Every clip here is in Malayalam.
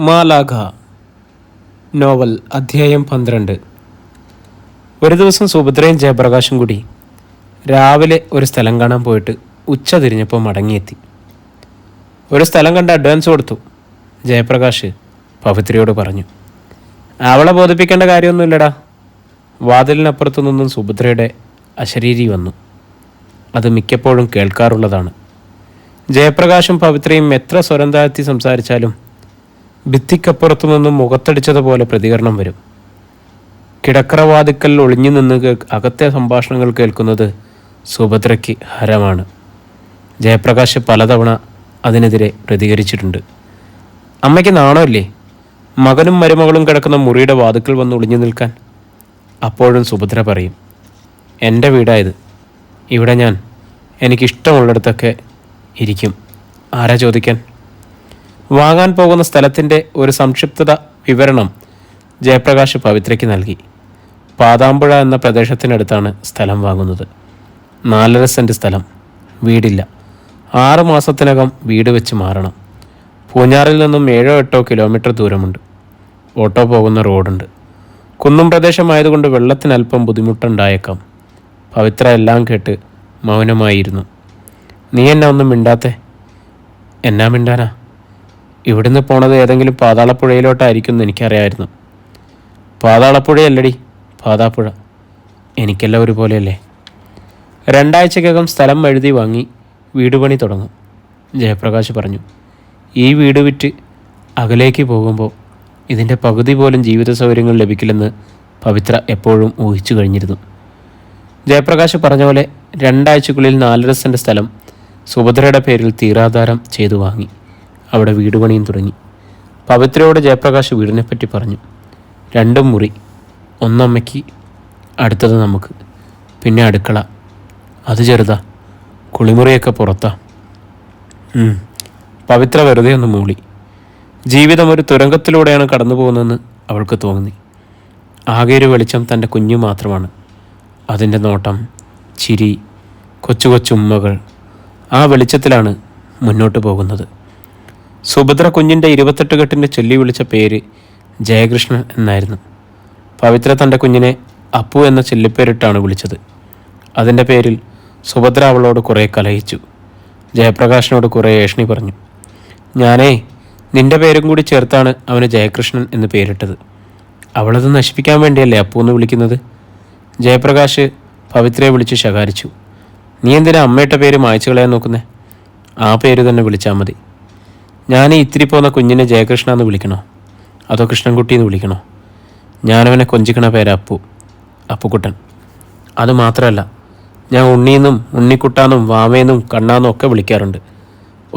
മാലാഖ നോവൽ അധ്യായം 12. ഒരു ദിവസം സുഭദ്രയും ജയപ്രകാശും കൂടി രാവിലെ ഒരു സ്ഥലം കാണാൻ പോയിട്ട് ഉച്ച തിരിഞ്ഞപ്പോൾ മടങ്ങിയെത്തി. ഒരു സ്ഥലം കണ്ട് അഡ്വാൻസ് കൊടുത്തു. ജയപ്രകാശ് പവിത്രയോട് പറഞ്ഞു. അവളെ ബോധിപ്പിക്കേണ്ട കാര്യമൊന്നുമില്ലടാ. വാതിലിനപ്പുറത്തു നിന്നും സുഭദ്രയുടെ അശരീരി വന്നു. അത് മിക്കപ്പോഴും കേൾക്കാറുള്ളതാണ്. ജയപ്രകാശും പവിത്രയും എത്ര സ്വരം താഴ്ത്തി സംസാരിച്ചാലും ഭിത്തിക്കപ്പുറത്തു നിന്നും മുഖത്തടിച്ചതുപോലെ പ്രതികരണം വരും. കിടക്കറവാതിക്കൽ ഒളിഞ്ഞു നിന്ന് അകത്തെ സംഭാഷണങ്ങൾ കേൾക്കുന്നത് സുഭദ്രയ്ക്ക് ഹരമാണ്. ജയപ്രകാശ് പലതവണ അതിനെതിരെ പ്രതികരിച്ചിട്ടുണ്ട്. അമ്മയ്ക്ക് നാണമില്ലേ മകനും മരുമകളും കിടക്കുന്ന മുറിയുടെ വാതിക്കൽ വന്ന് ഒളിഞ്ഞു നിൽക്കാൻ? അപ്പോഴും സുഭദ്ര പറയും, എൻ്റെ വീടായത്, ഇവിടെ ഞാൻ എനിക്കിഷ്ടമുള്ളിടത്തൊക്കെ ഇരിക്കും, ആരാ ചോദിക്കാൻ? വാങ്ങാൻ പോകുന്ന സ്ഥലത്തിൻ്റെ ഒരു സംക്ഷിപ്തത വിവരണം ജയപ്രകാശ് പവിത്രയ്ക്ക് നൽകി. പാതാമ്പുഴ എന്ന പ്രദേശത്തിനടുത്താണ് സ്ഥലം വാങ്ങുന്നത്. 4.5 സെൻറ്റ് സ്ഥലം, വീടില്ല. 6 മാസത്തിനകം വീട് വെച്ച് മാറണം. പൂഞ്ഞാറിൽ നിന്നും 7-8 കിലോമീറ്റർ ദൂരമുണ്ട്. ഓട്ടോ പോകുന്ന റോഡുണ്ട്. കുന്നും പ്രദേശമായതുകൊണ്ട് വെള്ളത്തിന് അല്പം ബുദ്ധിമുട്ടുണ്ടായേക്കാം. പവിത്ര എല്ലാം കേട്ട് മൗനമായിരുന്നു. നീ എന്നാ ഒന്നും മിണ്ടാത്തെ? എന്നാ മിണ്ടാനാ? ഇവിടുന്ന് പോണത് ഏതെങ്കിലും പാതാളപ്പുഴയിലോട്ടായിരിക്കും എന്ന് എനിക്കറിയാമായിരുന്നു. പാതാളപ്പുഴയല്ലടി, പാതാപ്പുഴ. എനിക്കെല്ലാം ഒരുപോലെയല്ലേ. 2 ആഴ്ചക്കകം സ്ഥലം എഴുതി വാങ്ങി വീട് പണി തുടങ്ങും, ജയപ്രകാശ് പറഞ്ഞു. ഈ വീട് വിറ്റ് അകലേക്ക് പോകുമ്പോൾ ഇതിൻ്റെ പകുതി പോലും ജീവിത സൗകര്യങ്ങൾ ലഭിക്കില്ലെന്ന് പവിത്ര എപ്പോഴും ഊഹിച്ചു കഴിഞ്ഞിരുന്നു. ജയപ്രകാശ് പറഞ്ഞ പോലെ 2 ആഴ്ചക്കുള്ളിൽ 4.5 സെൻറ്റ് സ്ഥലം സുഭദ്രയുടെ പേരിൽ തീരാധാരം ചെയ്തു വാങ്ങി. അവിടെ വീട് പണിയും തുടങ്ങി. പവിത്രയോട് ജയപ്രകാശ് വീടിനെപ്പറ്റി പറഞ്ഞു. 2 മുറി, ഒന്നമ്മയ്ക്ക്, അടുത്തത് നമുക്ക്, പിന്നെ അടുക്കള, അത് ചെറുതാ, കുളിമുറിയൊക്കെ പുറത്താ. പവിത്ര വെറുതെ ഒന്ന് മൂളി. ജീവിതം ഒരു തുരങ്കത്തിലൂടെയാണ് കടന്നു പോകുന്നതെന്ന് അവൾക്ക് തോന്നി. ആകെ ഒരു വെളിച്ചം തൻ്റെ കുഞ്ഞു മാത്രമാണ്. അതിൻ്റെ നോട്ടം, ചിരി, കൊച്ചു കൊച്ചുമ്മകൾ, ആ വെളിച്ചത്തിലാണ് മുന്നോട്ട് പോകുന്നത്. സുഭദ്ര കുഞ്ഞിൻ്റെ 28 കെട്ടിന് ചൊല്ലി വിളിച്ച പേര് ജയകൃഷ്ണൻ എന്നായിരുന്നു. പവിത്ര തൻ്റെ കുഞ്ഞിനെ അപ്പു എന്ന ചെല്ലിപ്പേരിട്ടാണ് വിളിച്ചത്. അതിൻ്റെ പേരിൽ സുഭദ്ര അവളോട് കുറേ കലഹിച്ചു. ജയപ്രകാശിനോട് കുറേ ഏഷണി പറഞ്ഞു. ഞാനേ നിൻ്റെ പേരും കൂടി ചേർത്താണ് അവന് ജയകൃഷ്ണൻ എന്ന് പേരിട്ടത്. അവളത് നശിപ്പിക്കാൻ വേണ്ടിയല്ലേ അപ്പു എന്ന് വിളിക്കുന്നത്? ജയപ്രകാശ് പവിത്രയെ വിളിച്ച് ശകാരിച്ചു. നീ എന്തിനാ അമ്മയുടെ പേര് മായ്ച്ചു കളയാൻ നോക്കുന്നേ? ആ പേര് തന്നെ വിളിച്ചാൽ മതി. ഞാൻ ഇത്തിരി പോന്ന കുഞ്ഞിനെ ജയകൃഷ്ണ എന്ന് വിളിക്കണോ, അതോ കൃഷ്ണൻകുട്ടി എന്ന് വിളിക്കണോ? ഞാനവനെ കൊഞ്ചിക്കണ പേര് അപ്പു, അപ്പുക്കുട്ടൻ. അത് മാത്രമല്ല, ഞാൻ ഉണ്ണീന്നും ഉണ്ണിക്കുട്ടാന്നും വാമേന്നും കണ്ണാന്നും ഒക്കെ വിളിക്കാറുണ്ട്.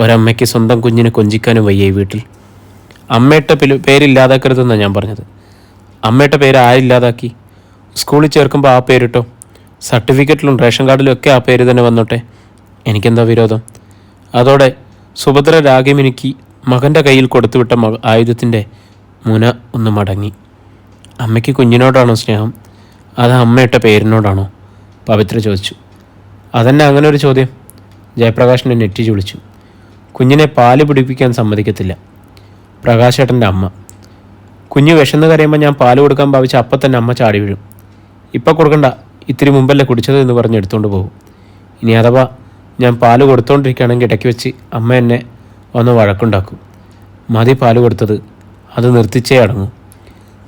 ഒരമ്മയ്ക്ക് സ്വന്തം കുഞ്ഞിനെ കൊഞ്ചിക്കാനും വയ്യ ഈ വീട്ടിൽ. അമ്മയുടെ പേരില്ലാതാക്കരുതെന്നാണ് ഞാൻ പറഞ്ഞത്. അമ്മയുടെ പേര് ആരില്ലാതാക്കി? സ്കൂളിൽ ചേർക്കുമ്പോൾ ആ പേരിട്ടോ, സർട്ടിഫിക്കറ്റിലും റേഷൻ കാർഡിലും ഒക്കെ ആ പേര് തന്നെ വന്നോട്ടെ, എനിക്കെന്താ വിരോധം? അതോടെ സുഭദ്ര രാഗമിനുക്കി മകൻ്റെ കയ്യിൽ കൊടുത്തുവിട്ട ആയുധത്തിൻ്റെ മുന ഒന്ന് മടങ്ങി. അമ്മയ്ക്ക് കുഞ്ഞിനോടാണോ സ്നേഹം, അത് അമ്മയിട്ട പേരിനോടാണോ? പവിത്ര ചോദിച്ചു. അതന്നെ അങ്ങനെ ഒരു ചോദ്യം. ജയപ്രകാശിനെ നെറ്റി ചുളിച്ചു. കുഞ്ഞിനെ പാല് പിടിപ്പിക്കാൻ സമ്മതിക്കത്തില്ല. പ്രകാശേട്ടൻ്റെ അമ്മ. കുഞ്ഞ് വിശന്ന് കരയുമ്പോൾ ഞാൻ പാല് കൊടുക്കാൻ ഭാവിച്ച അപ്പം തന്നെ അമ്മ ചാടി വീഴും. ഇപ്പം കൊടുക്കണ്ട, ഇത്തിരി മുമ്പല്ലേ കുടിച്ചത് എന്ന് പറഞ്ഞ് എടുത്തുകൊണ്ട് പോകും. ഇനി അഥവാ ഞാൻ പാല് കൊടുത്തുകൊണ്ടിരിക്കുകയാണെങ്കിൽ ഇടയ്ക്ക് വെച്ച് അമ്മ എന്നെ വന്ന് വഴക്കുണ്ടാക്കും. മതി പാല് കൊടുത്തത്, അത് നിർത്തിച്ചേ അടങ്ങും.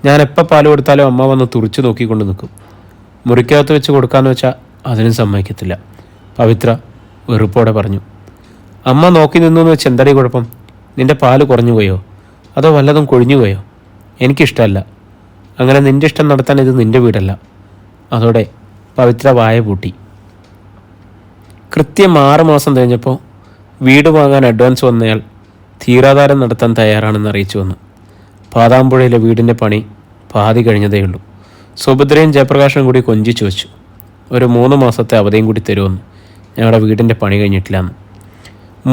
ഞാൻ എപ്പോൾ പാല് കൊടുത്താലും അമ്മ വന്ന് തുറിച്ചു നോക്കിക്കൊണ്ട് നിൽക്കും. മുറിക്കകത്ത് വെച്ച് കൊടുക്കാമെന്ന് വെച്ചാൽ അതിനും സമ്മതിക്കത്തില്ല, പവിത്ര വെറുപ്പോടെ പറഞ്ഞു. അമ്മ നോക്കി നിന്നു എന്ന് വെച്ച് എന്തടി കുഴപ്പം? നിൻ്റെ പാല് കുറഞ്ഞു പോയോ, അതോ വല്ലതും കൊഴിഞ്ഞു പോയോ? എനിക്കിഷ്ടമല്ല. അങ്ങനെ നിൻ്റെ ഇഷ്ടം നടത്താൻ ഇത് നിൻ്റെ വീടല്ല. അതോടെ പവിത്ര വായ പൂട്ടി. കൃത്യം 6 മാസം കഴിഞ്ഞപ്പോൾ വീട് വാങ്ങാൻ അഡ്വാൻസ് വന്നയാൾ തീരാധാരം നടത്താൻ തയ്യാറാണെന്ന് അറിയിച്ചു വന്നു. പാതാമ്പുഴയിലെ വീടിൻ്റെ പണി പാതി കഴിഞ്ഞതേയുള്ളൂ. സുഭദ്രയും ജയപ്രകാശനും കൂടി കൊഞ്ചിച്ചു വെച്ചു. ഒരു 3 മാസത്തെ അവധിയും കൂടി തരുമെന്ന്. ഞങ്ങളുടെ വീടിൻ്റെ പണി കഴിഞ്ഞിട്ടില്ലാന്ന്.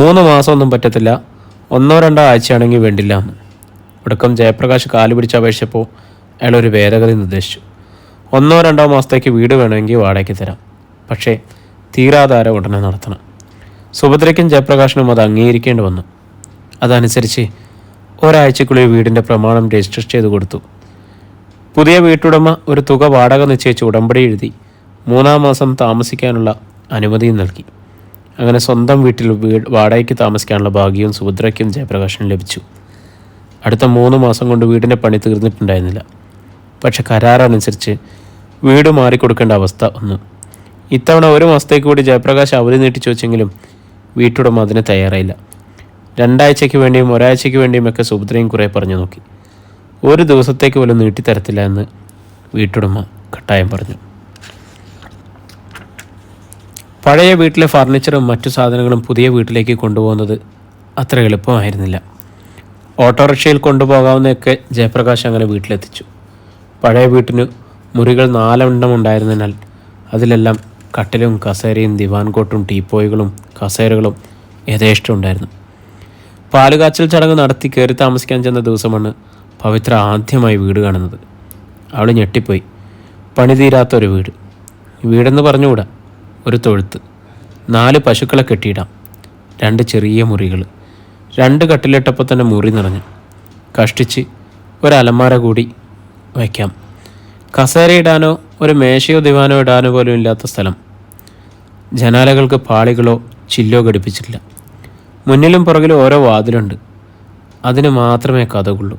3 മാസമൊന്നും പറ്റത്തില്ല, 1-2 ആഴ്ചയാണെങ്കിൽ വേണ്ടില്ല എന്ന്. ഒടുക്കം ജയപ്രകാശ് കാല് പിടിച്ച് അപേക്ഷിച്ചപ്പോൾ അയാളൊരു ഭേദഗതി നിർദ്ദേശിച്ചു. 1-2 മാസത്തേക്ക് വീട് വേണമെങ്കിൽ വാടകയ്ക്ക് തരാം, പക്ഷേ തീരാധാരം ഉടനെ നടത്തണം. സുഭദ്രയ്ക്കും ജയപ്രകാശിനും അത് അംഗീകരിക്കേണ്ടി വന്നു. അതനുസരിച്ച് ഒരാഴ്ചക്കുള്ളിൽ വീടിൻ്റെ പ്രമാണം രജിസ്റ്റർ ചെയ്ത് കൊടുത്തു. പുതിയ വീട്ടുടമ ഒരു തുക വാടക നിശ്ചയിച്ച് ഉടമ്പടി എഴുതി 3-ാം മാസം താമസിക്കാനുള്ള അനുമതിയും നൽകി. അങ്ങനെ സ്വന്തം വീട്ടിൽ വാടകയ്ക്ക് താമസിക്കാനുള്ള ഭാഗ്യവും സുഭദ്രയ്ക്കും ജയപ്രകാശിനും ലഭിച്ചു. അടുത്ത 3 മാസം കൊണ്ട് വീടിൻ്റെ പണി തീർന്നിട്ടുണ്ടായിരുന്നില്ല. പക്ഷെ കരാറനുസരിച്ച് വീട് മാറിക്കൊടുക്കേണ്ട അവസ്ഥ വന്നു. ഇത്തവണ 1 മാസത്തേക്ക് കൂടി ജയപ്രകാശ് അവധി നീട്ടിച്ചു വെച്ചെങ്കിലും വീട്ടുടമ അതിന് തയ്യാറായില്ല. 2 ആഴ്ചയ്ക്ക് വേണ്ടിയും 1 ആഴ്ചയ്ക്ക് വേണ്ടിയും ഒക്കെ സുഭദ്രയും കുറേ പറഞ്ഞു നോക്കി. 1 ദിവസത്തേക്ക് പോലും നീട്ടിത്തരത്തില്ല എന്ന് വീട്ടുടമ കട്ടായം പറഞ്ഞു. പഴയ വീട്ടിലെ ഫർണിച്ചറും മറ്റു സാധനങ്ങളും പുതിയ വീട്ടിലേക്ക് കൊണ്ടുപോകുന്നത് അത്ര എളുപ്പമായിരുന്നില്ല. ഓട്ടോറിക്ഷയിൽ കൊണ്ടുപോകാവുന്നതൊക്കെ ജയപ്രകാശ് അങ്ങനെ വീട്ടിലെത്തിച്ചു. പഴയ വീട്ടിന് മുറികൾ 4 എണ്ണം ഉണ്ടായിരുന്നതിനാൽ അതിലെല്ലാം കട്ടിലും കസേരയും ദിവാൻ കോട്ടും ടീപ്പോയികളും കസേരകളും യഥേഷ്ടം ഉണ്ടായിരുന്നു. പാലുകാച്ചൽ ചടങ്ങ് നടത്തി കയറി താമസിക്കാൻ ചെന്ന ദിവസമാണ് പവിത്ര ആദ്യമായി വീട് കാണുന്നത്. അവൾ ഞെട്ടിപ്പോയി. പണി തീരാത്തൊരു വീട്. വീടെന്ന് പറഞ്ഞുകൂടാ, ഒരു തൊഴുത്ത്, 4 പശുക്കളെ കെട്ടിയിടാം, 2 ചെറിയ മുറികൾ, 2 കട്ടിലിട്ടപ്പോൾ തന്നെ മുറി നിറഞ്ഞു. കഷ്ടിച്ച് ഒരു അലമാര കൂടി വയ്ക്കാം. കസേരയിടാനോ ഒരു മേശയോ ദിവാനോ ഇടാനോ പോലും ഇല്ലാത്ത സ്ഥലം. ജനാലകൾക്ക് പാളികളോ ചില്ലോ ഘടിപ്പിച്ചിട്ടില്ല. മുന്നിലും പുറകിലും ഓരോ വാതിലുണ്ട്. അതിന് മാത്രമേ കതകുള്ളൂ.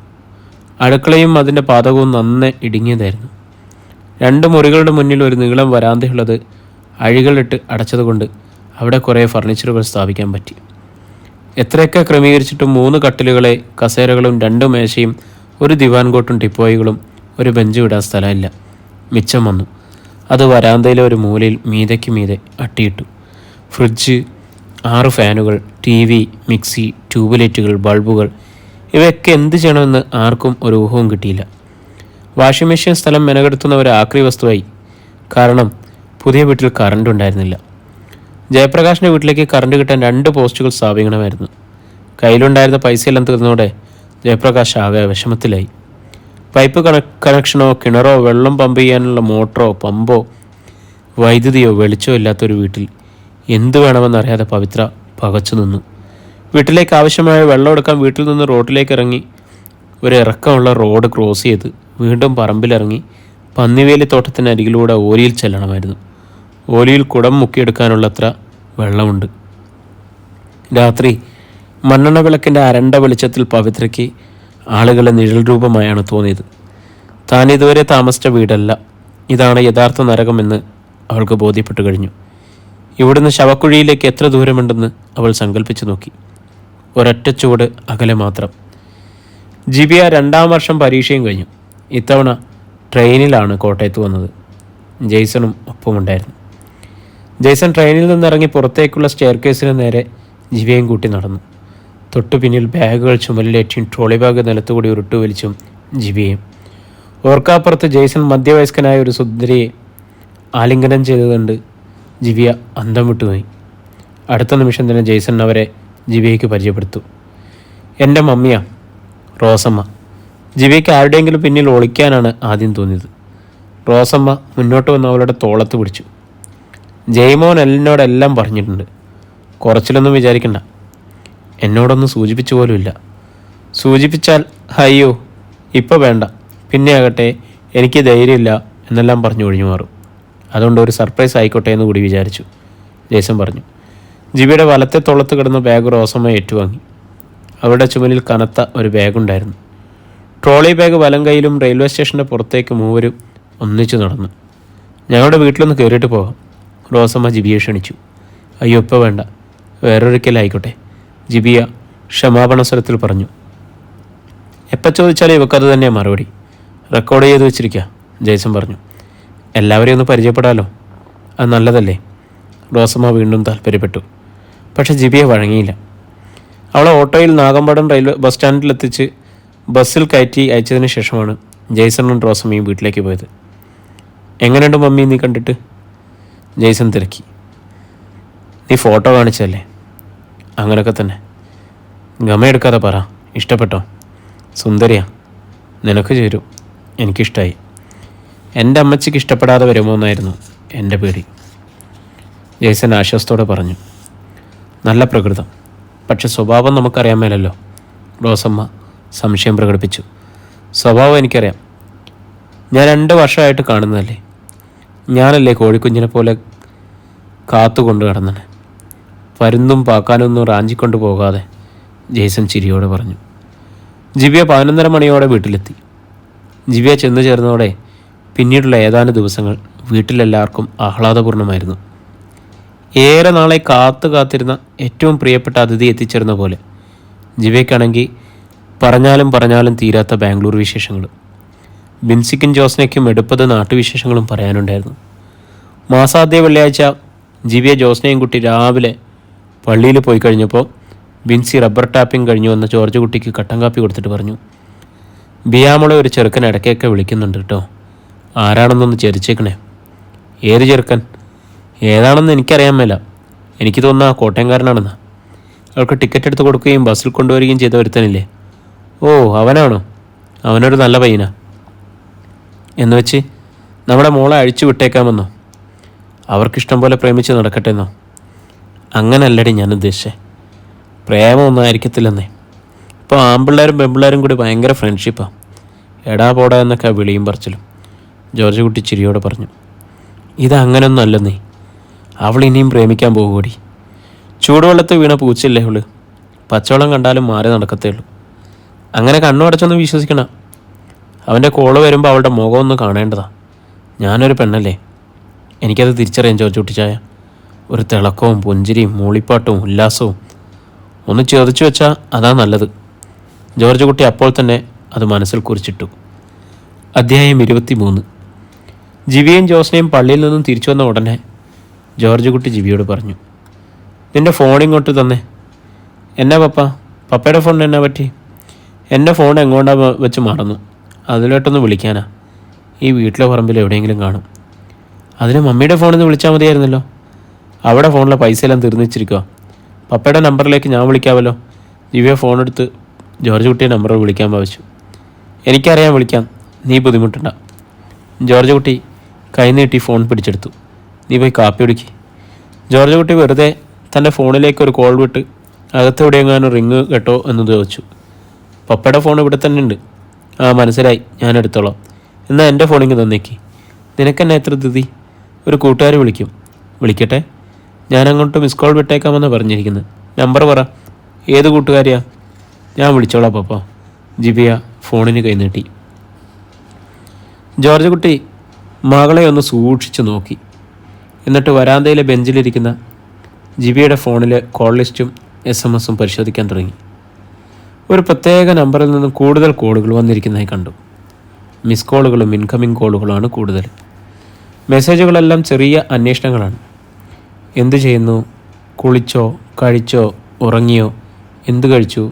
അടുക്കളയും അതിൻ്റെ പാതകവും നന്നെ ഇടുങ്ങിയതായിരുന്നു. 2 മുറികളുടെ മുന്നിൽ ഒരു നീളം വരാന്തയുള്ളത് അഴികളിട്ട് അടച്ചതുകൊണ്ട് അവിടെ കുറേ ഫർണിച്ചറുകൾ സ്ഥാപിക്കാൻ പറ്റി. എത്രയൊക്കെ ക്രമീകരിച്ചിട്ടും 3 കട്ടിലുകളെ, കസേരകളും 2 മേശയും, ഒരു ദിവാൻ കോട്ടും ടിപ്പോയികളും ഒരു ബെഞ്ചും ഇടാൻ സ്ഥലമില്ല. മിച്ചം വന്നു. അത് വരാന്തയിലെ ഒരു മൂലയിൽ മീതയ്ക്ക് മീതെ അട്ടിയിട്ടു. ഫ്രിഡ്ജ്, 6 ഫാനുകൾ, TV, മിക്സി, ട്യൂബ് ലൈറ്റുകൾ, ബൾബുകൾ, ഇവയൊക്കെ എന്ത് ചെയ്യണമെന്ന് ആർക്കും ഒരു ഊഹവും കിട്ടിയില്ല. വാഷിംഗ് മെഷീൻ സ്ഥലം മെനകെടുത്തുന്ന ഒരു ആക്രി വസ്തുവായി. കാരണം പുതിയ വീട്ടിൽ കറണ്ട് ഉണ്ടായിരുന്നില്ല. ജയപ്രകാശിൻ്റെ വീട്ടിലേക്ക് കറണ്ട് കിട്ടാൻ 2 പോസ്റ്റുകൾ സ്ഥാപിക്കണമായിരുന്നു. കയ്യിലുണ്ടായിരുന്ന പൈസയെല്ലാം തീർന്നതോടെ ജയപ്രകാശ് ആകെ വിഷമത്തിലായി. പൈപ്പ് കണക്ഷനോ കിണറോ വെള്ളം പമ്പ് ചെയ്യാനുള്ള മോട്ടറോ പമ്പോ വൈദ്യുതിയോ വെളിച്ചോ ഇല്ലാത്തൊരു വീട്ടിൽ എന്തു വേണമെന്നറിയാതെ പവിത്ര പകച്ചു നിന്നു. വീട്ടിലേക്ക് ആവശ്യമായ വെള്ളം എടുക്കാൻ വീട്ടിൽ നിന്ന് റോഡിലേക്ക് ഇറങ്ങി ഒരു ഇറക്കമുള്ള റോഡ് ക്രോസ് ചെയ്ത് വീണ്ടും പറമ്പിലിറങ്ങി പന്നിവേലി തോട്ടത്തിനരികിലൂടെ ഓലിയിൽ ചെല്ലണമായിരുന്നു. ഓലിയിൽ കുടം മുക്കിയെടുക്കാനുള്ളത്ര വെള്ളമുണ്ട്. രാത്രി മണ്ണെണ്ണ വിളക്കിൻ്റെ അരണ്ട വെളിച്ചത്തിൽ പവിത്രയ്ക്ക് ആളുകളെ നിഴൽ രൂപമായാണ് തോന്നിയത്. താൻ ഇതുവരെ താമസിച്ച വീടല്ല, ഇതാണ് യഥാർത്ഥ നരകമെന്ന് അവൾക്ക് ബോധ്യപ്പെട്ടു കഴിഞ്ഞു. ഇവിടുന്ന് ശവക്കുഴിയിലേക്ക് എത്ര ദൂരമുണ്ടെന്ന് അവൾ സങ്കല്പിച്ചു നോക്കി. ഒരൊറ്റ ചുവട് അകലെ മാത്രം. ജിബിയ 2-ാം വർഷം പരീക്ഷയും കഴിഞ്ഞു. ഇത്തവണ ട്രെയിനിലാണ് കോട്ടയത്ത് വന്നത്. ജെയ്സണും ഒപ്പമുണ്ടായിരുന്നു. ജെയ്സൺ ട്രെയിനിൽ നിന്നിറങ്ങി പുറത്തേക്കുള്ള സ്റ്റെയർ കേസിന് നേരെ ജിബിയയും കൂട്ടി നടന്നു. തൊട്ടു പിന്നിൽ ബാഗുകൾ ചുമലിലേറ്റിയും ട്രോളി ബാഗ് നിലത്തുകൂടി ഉരുട്ടു വലിച്ചും ജിബിയയും. ഓർക്കാപ്പുറത്ത് ജെയ്സൺ മധ്യവയസ്കനായ ഒരു സുന്ദരിയെ ആലിംഗനം ചെയ്തുകൊണ്ട് ജിബിയ അന്തം വിട്ടുപോയി. അടുത്ത നിമിഷം തന്നെ ജെയ്സൺ അവരെ ജിബിയയ്ക്ക് പരിചയപ്പെടുത്തു. എൻ്റെ മമ്മിയാ, റോസമ്മ. ജിബിയയ്ക്ക് ആരുടെയെങ്കിലും പിന്നിൽ ഒളിക്കാനാണ് ആദ്യം തോന്നിയത്. റോസമ്മ മുന്നോട്ട് വന്ന് അവളുടെ തോളത്ത് പിടിച്ചു. ജയ്മോൻ എന്നോടെല്ലാം പറഞ്ഞിട്ടുണ്ട്. കുറച്ചിലൊന്നും വിചാരിക്കണ്ട. എന്നോടൊന്നും സൂചിപ്പിച്ചു പോലുമില്ല. സൂചിപ്പിച്ചാൽ അയ്യോ ഇപ്പോൾ വേണ്ട, പിന്നെ ആകട്ടെ എനിക്ക് ധൈര്യമില്ല എന്നെല്ലാം പറഞ്ഞു ഒഴിഞ്ഞു മാറും. അതുകൊണ്ട് ഒരു സർപ്രൈസ് ആയിക്കോട്ടെ എന്ന് കൂടി വിചാരിച്ചു, ജെയ്സൺ പറഞ്ഞു. ജിബിയുടെ വലത്തെ തോളത്ത് കിടന്ന ബാഗ് റോസമ്മ ഏറ്റുവാങ്ങി. അവരുടെ ചുമലിൽ കനത്ത ഒരു ബാഗുണ്ടായിരുന്നു. ട്രോളി ബാഗ് വലം കൈയിലും റെയിൽവേ സ്റ്റേഷൻ്റെ പുറത്തേക്ക് മൂവരും ഒന്നിച്ചു നടന്നു. ഞങ്ങളുടെ വീട്ടിലൊന്ന് കയറിയിട്ട് പോകാം, റോസമ്മ ജിബിയെ ക്ഷണിച്ചു. അയ്യോ ഇപ്പോൾ വേണ്ട, വേറൊരിക്കലായിക്കോട്ടെ, ജിബിയ ക്ഷമാപണ സ്വരത്തിൽ പറഞ്ഞു. എപ്പോൾ ചോദിച്ചാലും ഇവക്കത് തന്നെയാണ് മറുപടി. റെക്കോർഡ് ചെയ്ത് വെച്ചിരിക്കുക, ജെയ്സൺ പറഞ്ഞു. എല്ലാവരെയും ഒന്ന് പരിചയപ്പെടാമല്ലോ, അത് നല്ലതല്ലേ? റോസമ്മ വീണ്ടും താല്പര്യപ്പെട്ടു. പക്ഷെ ജിബിയെ വഴങ്ങിയില്ല. അവളെ ഓട്ടോയിൽ നാഗമ്പടം റെയിൽവേ ബസ് സ്റ്റാൻഡിലെത്തിച്ച് ബസ്സിൽ കയറ്റി അയച്ചതിന് ശേഷമാണ് ജെയ്സണും റോസമ്മയും വീട്ടിലേക്ക് പോയത്. എങ്ങനെയുണ്ട് മമ്മി നീ കണ്ടിട്ട്? ജെയ്സൺ തിരക്കി. നീ ഫോട്ടോ കാണിച്ചല്ലേ? അങ്ങനെയൊക്കെ തന്നെ. ഗമയെടുക്കാതെ പറ, ഇഷ്ടപ്പെട്ടോ? സുന്ദരിയാ, നിനക്ക് ചേരും, എനിക്കിഷ്ടമായി. എൻ്റെ അമ്മച്ചിക്ക് ഇഷ്ടപ്പെടാതെ വരുമോ എന്നായിരുന്നു എൻ്റെ പേടി, ജെയ്സൺ ആശ്വാസത്തോടെ പറഞ്ഞു. നല്ല പ്രകൃതം, പക്ഷെ സ്വഭാവം നമുക്കറിയാൻ മേലല്ലോ, റോസമ്മ സംശയം പ്രകടിപ്പിച്ചു. സ്വഭാവം എനിക്കറിയാം. ഞാൻ 2 വർഷമായിട്ട് കാണുന്നതല്ലേ. ഞാനല്ലേ കോഴിക്കുഞ്ഞിനെ പോലെ കാത്തുകൊണ്ട് കിടന്നെ. പരുന്തും പാക്കാനൊന്നും റാഞ്ചിക്കൊണ്ട് പോകാതെ, ജെയ്സൺ ചിരിയോടെ പറഞ്ഞു. ജിബിയ 11:30 മണിയോടെ വീട്ടിലെത്തി. ജിബിയ ചെന്നു ചേർന്നതോടെ പിന്നീടുള്ള ഏതാനും ദിവസങ്ങൾ വീട്ടിലെല്ലാവർക്കും ആഹ്ലാദപൂർണ്ണമായിരുന്നു. ഏറെ നാളെ കാത്തിരുന്ന ഏറ്റവും പ്രിയപ്പെട്ട അതിഥി എത്തിച്ചേർന്ന പോലെ ജിബയ്ക്കാണെങ്കിൽ പറഞ്ഞാലും തീരാത്ത ബാംഗ്ലൂർ വിശേഷങ്ങൾ. ബിൻസിക്കും ജോസ്നയ്ക്കും എടുപ്പത് നാട്ടുവിശേഷങ്ങളും പറയാനുണ്ടായിരുന്നു. മാസാദ്യ വെള്ളിയാഴ്ച ജിബിയെ ജോസ്നയും കുട്ടി രാവിലെ പള്ളിയിൽ പോയി കഴിഞ്ഞപ്പോൾ ബിൻസി റബ്ബർ ടാപ്പിംഗ് കഴിഞ്ഞു വന്ന ജോർജ് കുട്ടിക്ക് കട്ടൻ കാപ്പി കൊടുത്തിട്ട് പറഞ്ഞു, ബിയാമോളെ ഒരു ചെറുക്കൻ ഇടയ്ക്കൊക്കെ വിളിക്കുന്നുണ്ട് കേട്ടോ. ആരാണെന്നൊന്ന് ചരിച്ചേക്കണേ. ഏത് ചെറുക്കൻ? ഏതാണെന്ന് എനിക്കറിയാൻ മേല. എനിക്ക് തോന്നുന്ന ആ കോട്ടയംകാരനാണെന്നാ. അവൾക്ക് ടിക്കറ്റ് എടുത്ത് കൊടുക്കുകയും ബസ്സിൽ കൊണ്ടുവരികയും ചെയ്ത ഒരുത്തനില്ലേ? ഓ, അവനാണോ? അവനൊരു നല്ല പയ്യനാ. എന്ന് വെച്ച് നമ്മുടെ മോളെ അഴിച്ചു വിട്ടേക്കാമെന്നോ? അവർക്കിഷ്ടം പോലെ പ്രേമിച്ച് നടക്കട്ടെ എന്നോ? അങ്ങനല്ലടി ഞാൻ ഉദ്ദേശിച്ചേ. പ്രേമമൊന്നും ആയിരിക്കത്തില്ലെന്നേ. ഇപ്പോൾ ആൺപിള്ളേരും പെൺപിള്ളേരും കൂടി ഭയങ്കര ഫ്രണ്ട്ഷിപ്പാണ്. എടാ പോടാ എന്നൊക്കെ വിളിയും പറച്ചിലും. ജോർജ് കുട്ടി ചിരിയോടെ പറഞ്ഞു. ഇതങ്ങനൊന്നും അല്ലെന്നേ. അവൾ ഇനിയും പ്രേമിക്കാൻ പോകുകൂടി. ചൂടുവെള്ളത്തിൽ വീണ പൂച്ചയില്ലേ അവള്. പച്ചവെള്ളം കണ്ടാലും മാറി നടക്കത്തേ ഉള്ളൂ. അങ്ങനെ കണ്ണു അടച്ചൊന്ന് വിശ്വസിക്കണം. അവൻ്റെ കോള് വരുമ്പോൾ അവളുടെ മുഖമൊന്ന് കാണേണ്ടതാ. ഞാനൊരു പെണ്ണല്ലേ, എനിക്കത് തിരിച്ചറിയാം ജോർജ് കുട്ടിച്ചായ. ഒരു തിളക്കവും പുഞ്ചിരിയും മൂളിപ്പാട്ടും ഉല്ലാസവും ഒന്ന് ചോദിച്ചു വെച്ചാൽ അതാ നല്ലത്. ജോർജ് കുട്ടി അപ്പോൾ തന്നെ അത് മനസ്സിൽ കുറിച്ചിട്ടു. അധ്യായം 23. ജിബിയും ജോസ്നയും പള്ളിയിൽ നിന്നും തിരിച്ചു വന്ന ഉടനെ ജോർജ് കുട്ടി ജിബിയോട് പറഞ്ഞു, നിൻ്റെ ഫോൺ ഇങ്ങോട്ട് തന്നെ. എന്നാ പപ്പയുടെ ഫോണിന് എന്നാ പറ്റി? എൻ്റെ ഫോൺ എങ്ങോട്ടാ വെച്ച് മറന്നു. അതിലോട്ടൊന്ന് വിളിക്കാനാ. ഈ വീട്ടിലെ പറമ്പിൽ എവിടെയെങ്കിലും കാണും. അതിന് മമ്മിയുടെ ഫോണിൽ നിന്ന് വിളിച്ചാൽ മതിയായിരുന്നല്ലോ. അവിടെ ഫോണിലെ പൈസയെല്ലാം തീർന്നിച്ചിരിക്കുക. പപ്പയുടെ നമ്പറിലേക്ക് ഞാൻ വിളിക്കാമല്ലോ. ദിവ്യ ഫോണെടുത്ത് ജോർജ് കുട്ടിയെ നമ്പറിൽ വിളിക്കാൻ ഭാവിച്ചു. എനിക്കറിയാൻ വിളിക്കാം, നീ ബുദ്ധിമുട്ടണ്ട. ജോർജ് കുട്ടി കൈ നീട്ടി ഫോൺ പിടിച്ചെടുത്തു. നീ പോയി കാപ്പി കുടിക്ക്. ജോർജ് കുട്ടി വെറുതെ തൻ്റെ ഫോണിലേക്ക് ഒരു കോൾ വിട്ട് അകത്തെവിടെയെങ്ങാനും റിങ് കേട്ടോ എന്ന് ചോദിച്ചു. പപ്പയുടെ ഫോൺ ഇവിടെ തന്നെ ഉണ്ട്. ആ മനസ്സിലായി, ഞാൻ എടുത്തോളാം. എന്നാൽ എൻ്റെ ഫോണിങ് തന്നേക്ക്. നിനക്കെന്നെ എത്ര ധൃതി? ഒരു കൂട്ടുകാർ വിളിക്കും. വിളിക്കട്ടെ. ഞാനങ്ങോട്ട് മിസ് കോൾ വിട്ടേക്കാമെന്ന് പറഞ്ഞിരിക്കുന്നത്. നമ്പർ പറ. ഏത് കൂട്ടുകാരിയാ? ഞാൻ വിളിച്ചോളാം പപ്പ. ജിബിയ ഫോണിന് കൈ നീട്ടി. ജോർജ് കുട്ടി മകളെ ഒന്ന് സൂക്ഷിച്ചു നോക്കി. എന്നിട്ട് വരാന്തയിലെ ബെഞ്ചിലിരിക്കുന്ന ജിബിയുടെ ഫോണിലെ കോൾ ലിസ്റ്റും SMS പരിശോധിക്കാൻ തുടങ്ങി. ഒരു പ്രത്യേക നമ്പറിൽ നിന്ന് കൂടുതൽ കോളുകൾ വന്നിരിക്കുന്നതായി കണ്ടു. മിസ് കോളുകളും ഇൻകമിംഗ് കോളുകളുമാണ് കൂടുതൽ. മെസ്സേജുകളെല്ലാം ചെറിയ അന്വേഷണങ്ങളാണ്. എന്തു ചെയ്യുന്നു, കുളിച്ചോ, കഴിച്ചോ, ഉറങ്ങിയോ, എന്തു കഴിച്ചു,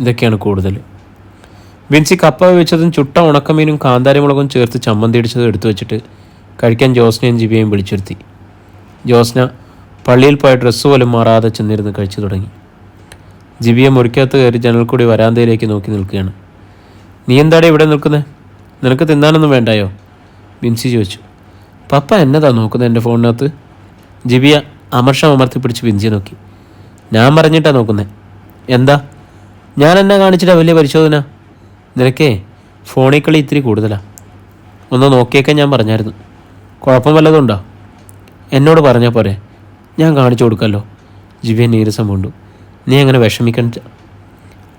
ഇതൊക്കെയാണ് കൂടുതൽ. ബിൻസി കപ്പ വെച്ചതും ചുട്ട ഉണക്കമീനും കാന്താരിമുളകും ചേർത്ത് ചമ്മന്തി ഇടിച്ചതും എടുത്തു വെച്ചിട്ട് കഴിക്കാൻ ജോസ്നയും ജിബിയെയും വിളിച്ചിരുത്തി. ജോസ്ന പള്ളിയിൽ പോയ ഡ്രസ്സ് പോലും മാറാതെ ചെന്നിരുന്ന് കഴിച്ചു തുടങ്ങി. ജിബിയെ മുറിക്കകത്ത് കയറി ജനൽക്കൂടി വരാന്തയിലേക്ക് നോക്കി നിൽക്കുകയാണ്. നീ എന്താടെ ഇവിടെ നിൽക്കുന്നത്? നിനക്ക് തിന്നാനൊന്നും വേണ്ടായോ? ബിൻസി ചോദിച്ചു. പപ്പ എന്നതാ നോക്കുന്നത് എൻ്റെ ഫോണിനകത്ത്? ജിബിയ അമർഷം അമർത്തി പിടിച്ച് ബിൻസിയെ നോക്കി. ഞാൻ പറഞ്ഞിട്ടാ നോക്കുന്നത്. എന്താ? ഞാൻ എന്നെ കാണിച്ചിട്ടാ വലിയ പരിശോധന? നിനക്കേ ഫോണിൽ കളി ഇത്തിരി കൂടുതലാണ്. ഒന്ന് നോക്കിയേക്കാൻ ഞാൻ പറഞ്ഞായിരുന്നു. കുഴപ്പം വല്ലതും ഉണ്ടോ? എന്നോട് പറഞ്ഞാൽ പോരെ, ഞാൻ കാണിച്ചു കൊടുക്കാമല്ലോ. ജിബിയ നീരസം കൊണ്ടു. നീ അങ്ങനെ വിഷമിക്കണ്ട.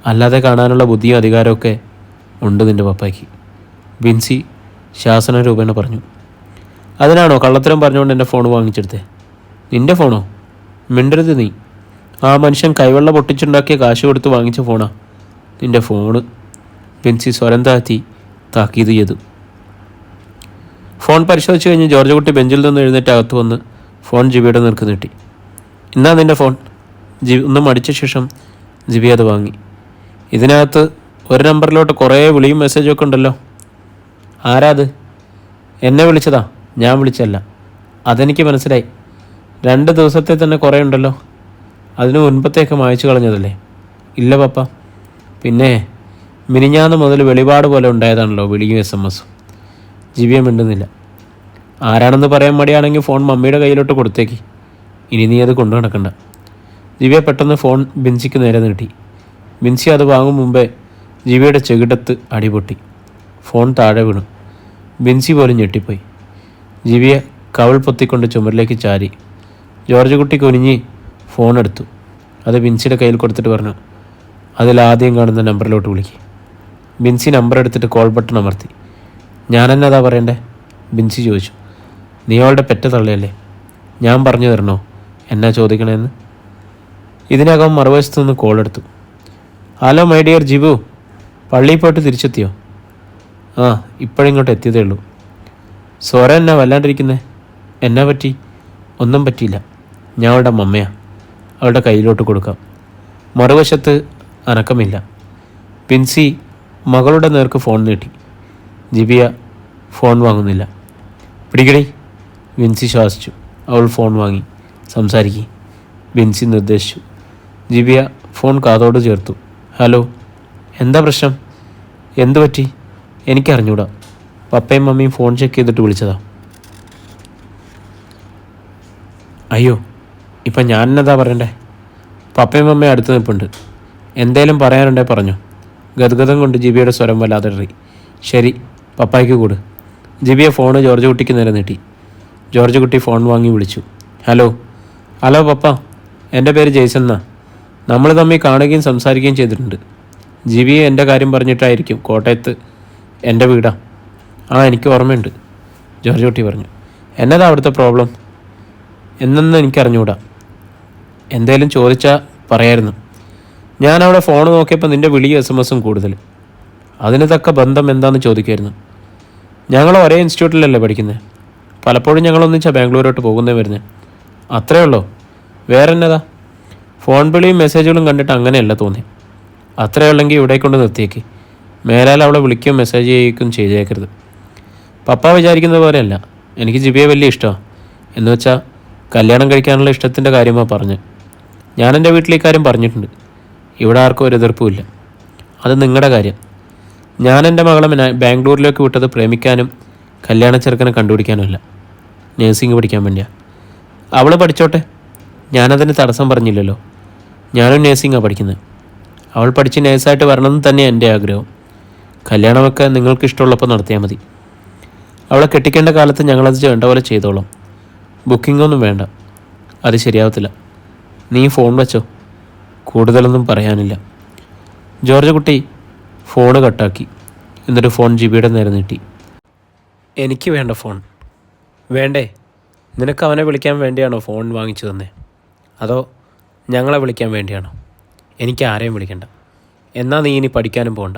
അല്ലാതെ കാണാനുള്ള ബുദ്ധിയും അധികാരമൊക്കെ ഉണ്ട് നിൻ്റെ പപ്പായ്ക്ക്. ബിൻസി ശാസന രൂപേണ പറഞ്ഞു. അതിനാണോ കള്ളത്തരം പറഞ്ഞുകൊണ്ട് എൻ്റെ ഫോൺ വാങ്ങിച്ചെടുത്തേ? നിൻ്റെ ഫോണോ? മിണ്ടരുത് നീ. ആ മനുഷ്യൻ കൈവെള്ള പൊട്ടിച്ചുണ്ടാക്കിയ കാശ് കൊടുത്ത് വാങ്ങിച്ച ഫോണാ നിൻ്റെ ഫോണ്. ബിൻസി സ്വരം താഴ്ത്തി താക്കീത് ചെയ്തു. ഫോൺ പരിശോധിച്ച് കഴിഞ്ഞ് ജോർജ് കുട്ടി ബെഞ്ചിൽ നിന്ന് എഴുന്നേറ്റ് അകത്ത് വന്ന് ഫോൺ ജിബിയുടെ നിർക്ക് നീട്ടി. എന്നാ നിൻ്റെ ഫോൺ? ഒന്ന് മടിച്ച ശേഷം ജിബി അത് വാങ്ങി. ഇതിനകത്ത് ഒരു നമ്പറിലോട്ട് കുറേ വിളിയും മെസ്സേജും ഒക്കെ ഉണ്ടല്ലോ. ആരാ അത്? എന്നെ വിളിച്ചതാ, ഞാൻ വിളിച്ചല്ല. അതെനിക്ക് മനസ്സിലായി. 2 ദിവസത്തെ തന്നെ കുറേ ഉണ്ടല്ലോ. അതിന് മുൻപത്തേക്ക് മായ്ച്ചു കളഞ്ഞതല്ലേ? ഇല്ല പപ്പ. പിന്നെ മിനിഞ്ഞാന്ന് മുതൽ വെളിപാട് പോലെ ഉണ്ടായതാണല്ലോ വിളിയും SMS. ജിബിയെ മിണ്ടുന്നില്ല. ആരാണെന്ന് പറയാൻ മടിയാണെങ്കിൽ ഫോൺ മമ്മിയുടെ കയ്യിലോട്ട് കൊടുത്തേക്ക്. ഇനി നീ അത് കൊണ്ടു നടക്കണ്ട. ജിബിയെ പെട്ടെന്ന് ഫോൺ ബിൻസിക്ക് നേരെ നീട്ടി. ബിൻസി അത് വാങ്ങും മുമ്പേ ജിബിയുടെ ചെകിടത്ത് അടിപൊട്ടി. ഫോൺ താഴെ വീണു. ബിൻസി പോലും ഞെട്ടിപ്പോയി. ജിബിയെ കവൾ പൊത്തിക്കൊണ്ട് ചുമരിലേക്ക് ചാരി. ജോർജ് കുട്ടി കുനിഞ്ഞ് ഫോൺ എടുത്തു. അത് ബിൻസിയുടെ കയ്യിൽ കൊടുത്തിട്ട് പറഞ്ഞു, അതിലാദ്യം കാണുന്ന നമ്പറിലോട്ട് വിളിക്ക്. ബിൻസി നമ്പർ എടുത്തിട്ട് കോൾ ബട്ടൺ അമർത്തി. ഞാനെന്നതാ പറയണ്ടേ? ബിൻസി ചോദിച്ചു. നീ അവളുടെ പെറ്റ തള്ളയല്ലേ? ഞാൻ പറഞ്ഞു തരണോ എന്നാ ചോദിക്കണേന്ന്? ഇതിനകം മറുവശത്തു നിന്ന് കോൾ എടുത്തു. ഹലോ മൈ ഡിയർ ജിബു, പള്ളിയിൽ പോയിട്ട് തിരിച്ചെത്തിയോ? ആ, ഇപ്പോഴിങ്ങോട്ട് എത്തിയതേ ഉള്ളൂ. സ്വര എന്നാ വല്ലാണ്ടിരിക്കുന്നേ? എന്നാ പറ്റി? ഒന്നും പറ്റിയില്ല. ഞാൻ അവളുടെ മമ്മയാണ്. അവളുടെ കയ്യിലോട്ട് കൊടുക്കാം. മറുവശത്ത് അനക്കമില്ല. ബിൻസി മകളുടെ നേർക്ക് ഫോൺ നീട്ടി. ജിബിയ ഫോൺ വാങ്ങുന്നില്ല. പിടിക്കണേ, ബിൻസി ശ്വാസിച്ചു. അവൾ ഫോൺ വാങ്ങി. സംസാരിക്കി, ബിൻസി നിർദ്ദേശിച്ചു. ജിബിയ ഫോൺ കാതോട് ചേർത്തു. ഹലോ, എന്താ പ്രശ്നം? എന്തു പറ്റി? എനിക്കറിഞ്ഞൂടാ. പപ്പയും മമ്മിയും ഫോൺ ചെക്ക് ചെയ്തിട്ട് വിളിച്ചതാ. അയ്യോ, ഇപ്പം ഞാനെന്നതാ പറയണ്ടേ? പപ്പയും മമ്മയും അടുത്ത് നിൽപ്പുണ്ട്. എന്തേലും പറയാനുണ്ടേ പറഞ്ഞു. ഗദ്ഗതം കൊണ്ട് ജിബിയുടെ സ്വരം വല്ലാതെ ഇറി. ശരി, പപ്പായ്ക്ക് കൂട്. ജിബിയെ ഫോണ് ജോർജ് കുട്ടിക്ക് നേരെ നീട്ടി. ജോർജ് കുട്ടി ഫോൺ വാങ്ങി വിളിച്ചു. ഹലോ. ഹലോ പപ്പ, എൻ്റെ പേര് ജെയ്സൺ എന്നാ. നമ്മൾ തമ്മിൽ കാണുകയും സംസാരിക്കുകയും ചെയ്തിട്ടുണ്ട്. ജിബിയെ എൻ്റെ കാര്യം പറഞ്ഞിട്ടായിരിക്കും. കോട്ടയത്ത് എൻ്റെ വീടാ. ആ, എനിക്ക് ഓർമ്മയുണ്ട്, ജോർജ് കുട്ടി പറഞ്ഞു. എന്നതാ അവിടുത്തെ പ്രോബ്ലം എന്നെന്ന് എനിക്കറിഞ്ഞൂടാ. എന്തേലും ചോദിച്ചാൽ പറയായിരുന്നു. ഞാൻ അവിടെ ഫോൺ നോക്കിയപ്പോൾ നിൻ്റെ വിളിയും SMS കൂടുതൽ. അതിന് തക്ക ബന്ധം എന്താണെന്ന് ചോദിക്കുമായിരുന്നു. ഞങ്ങൾ ഒരേ ഇൻസ്റ്റിറ്റ്യൂട്ടിലല്ലേ പഠിക്കുന്നത്. പലപ്പോഴും ഞങ്ങളൊന്നിച്ചാണ് ബാംഗ്ലൂരോട്ട് പോകുന്നേ വരുന്നത്. അത്രേ ഉള്ളൂ, വേറെ എന്നതാ? ഫോൺ വിളിയും മെസ്സേജുകളും കണ്ടിട്ട് അങ്ങനെയല്ല തോന്നി. അത്രയുള്ളെങ്കിൽ ഇവിടെ കൊണ്ട് നിർത്തിയേക്ക്. മേലാൽ അവളെ വിളിക്കുകയും മെസ്സേജ് ചെയ്യുകയും ചെയ്തേക്കരുത്. പപ്പ വിചാരിക്കുന്നത് പോലെയല്ല. എനിക്ക് ജിബിയെ വലിയ ഇഷ്ടമാണ്. എന്ന് വെച്ചാൽ കല്യാണം കഴിക്കാനുള്ള ഇഷ്ടത്തിൻ്റെ കാര്യമാണ് പറഞ്ഞത്. ഞാൻ എൻ്റെ വീട്ടിൽ ഈ കാര്യം പറഞ്ഞിട്ടുണ്ട്. ഇവിടെ ആർക്കും ഒരു എതിർപ്പുമില്ല. അത് നിങ്ങളുടെ കാര്യം. ഞാൻ എൻ്റെ മകളെ ബാംഗ്ലൂരിലേക്ക് വിട്ടത് പ്രേമിക്കാനും കല്യാണ ചെറുക്കനെ കണ്ടുപിടിക്കാനുമല്ല, നേഴ്സിംഗ് പഠിക്കാൻ വേണ്ടിയാണ്. അവൾ പഠിച്ചോട്ടെ, ഞാനതിന് തടസ്സം പറഞ്ഞില്ലല്ലോ. ഞാനും നേഴ്സിംഗാണ് പഠിക്കുന്നത്. അവൾ പഠിച്ച് നേഴ്സായിട്ട് വരണമെന്ന് തന്നെയാണ് എൻ്റെ ആഗ്രഹം. കല്യാണമൊക്കെ നിങ്ങൾക്ക് ഇഷ്ടമുള്ളപ്പോൾ നടത്തിയാൽ മതി. അവളെ കെട്ടിക്കേണ്ട കാലത്ത് ഞങ്ങളത് ചെയ്യേണ്ട പോലെ ചെയ്തോളാം. ബുക്കിങ്ങൊന്നും വേണ്ട, അത് ശരിയാവത്തില്ല. നീ ഫോൺ വെച്ചോ, കൂടുതലൊന്നും പറയാനില്ല. ജോർജ് കുട്ടി ഫോണ് കട്ടാക്കി. എന്നിട്ട് ഫോൺ ജിബിയുടെ നേരെ നീട്ടി. എനിക്ക് വേണ്ട ഫോൺ. വേണ്ടേ? നിനക്ക് അവനെ വിളിക്കാൻ വേണ്ടിയാണോ ഫോൺ വാങ്ങിച്ചു തന്നെ? അതോ ഞങ്ങളെ വിളിക്കാൻ വേണ്ടിയാണോ? എനിക്ക് ആരെയും വിളിക്കണ്ട. എന്നാൽ നീ ഇനി പഠിക്കാനും പോകണ്ട.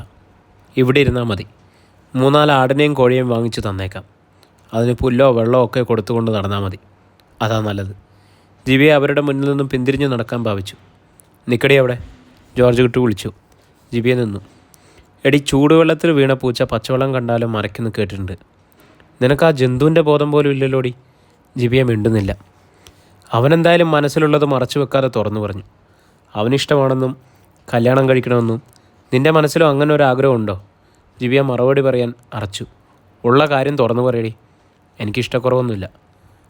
ഇവിടെ ഇരുന്നാൽ മതി. 3-4 ആടിനെയും കോഴിയെയും വാങ്ങിച്ചു തന്നേക്കാം. അതിന് പുല്ലോ വെള്ളമോ ഒക്കെ കൊടുത്തുകൊണ്ട് നടന്നാൽ മതി. അതാ നല്ലത്. ജിബിയെ അവരുടെ മുന്നിൽ നിന്നും പിന്തിരിഞ്ഞ് നടക്കാൻ ഭാവിച്ചു. നിക്കടി അവിടെ, ജോർജ് കുട്ടി വിളിച്ചു. ജിബിയെ നിന്നു. എടി, ചൂടുവെള്ളത്തിൽ വീണ പൂച്ച പച്ചവെള്ളം കണ്ടാലും മറയ്ക്കുന്നു കേട്ടിട്ടുണ്ട്. നിനക്ക് ആ ജന്തുവിൻ്റെ ബോധം പോലും ഇല്ലല്ലോടി. ജിബിയെ മിണ്ടുന്നില്ല. അവനെന്തായാലും മനസ്സിലുള്ളത് മറച്ചു വെക്കാതെ തുറന്നു പറഞ്ഞു. അവനിഷ്ടമാണെന്നും കല്യാണം കഴിക്കണമെന്നും നിൻ്റെ മനസ്സിലും അങ്ങനെ ഒരു ആഗ്രഹമുണ്ടോ? ജിബിയ മറുപടി പറയാൻ അറച്ചു. ഉള്ള കാര്യം തുറന്നു പറയടി. എനിക്കിഷ്ടക്കുറവൊന്നുമില്ല.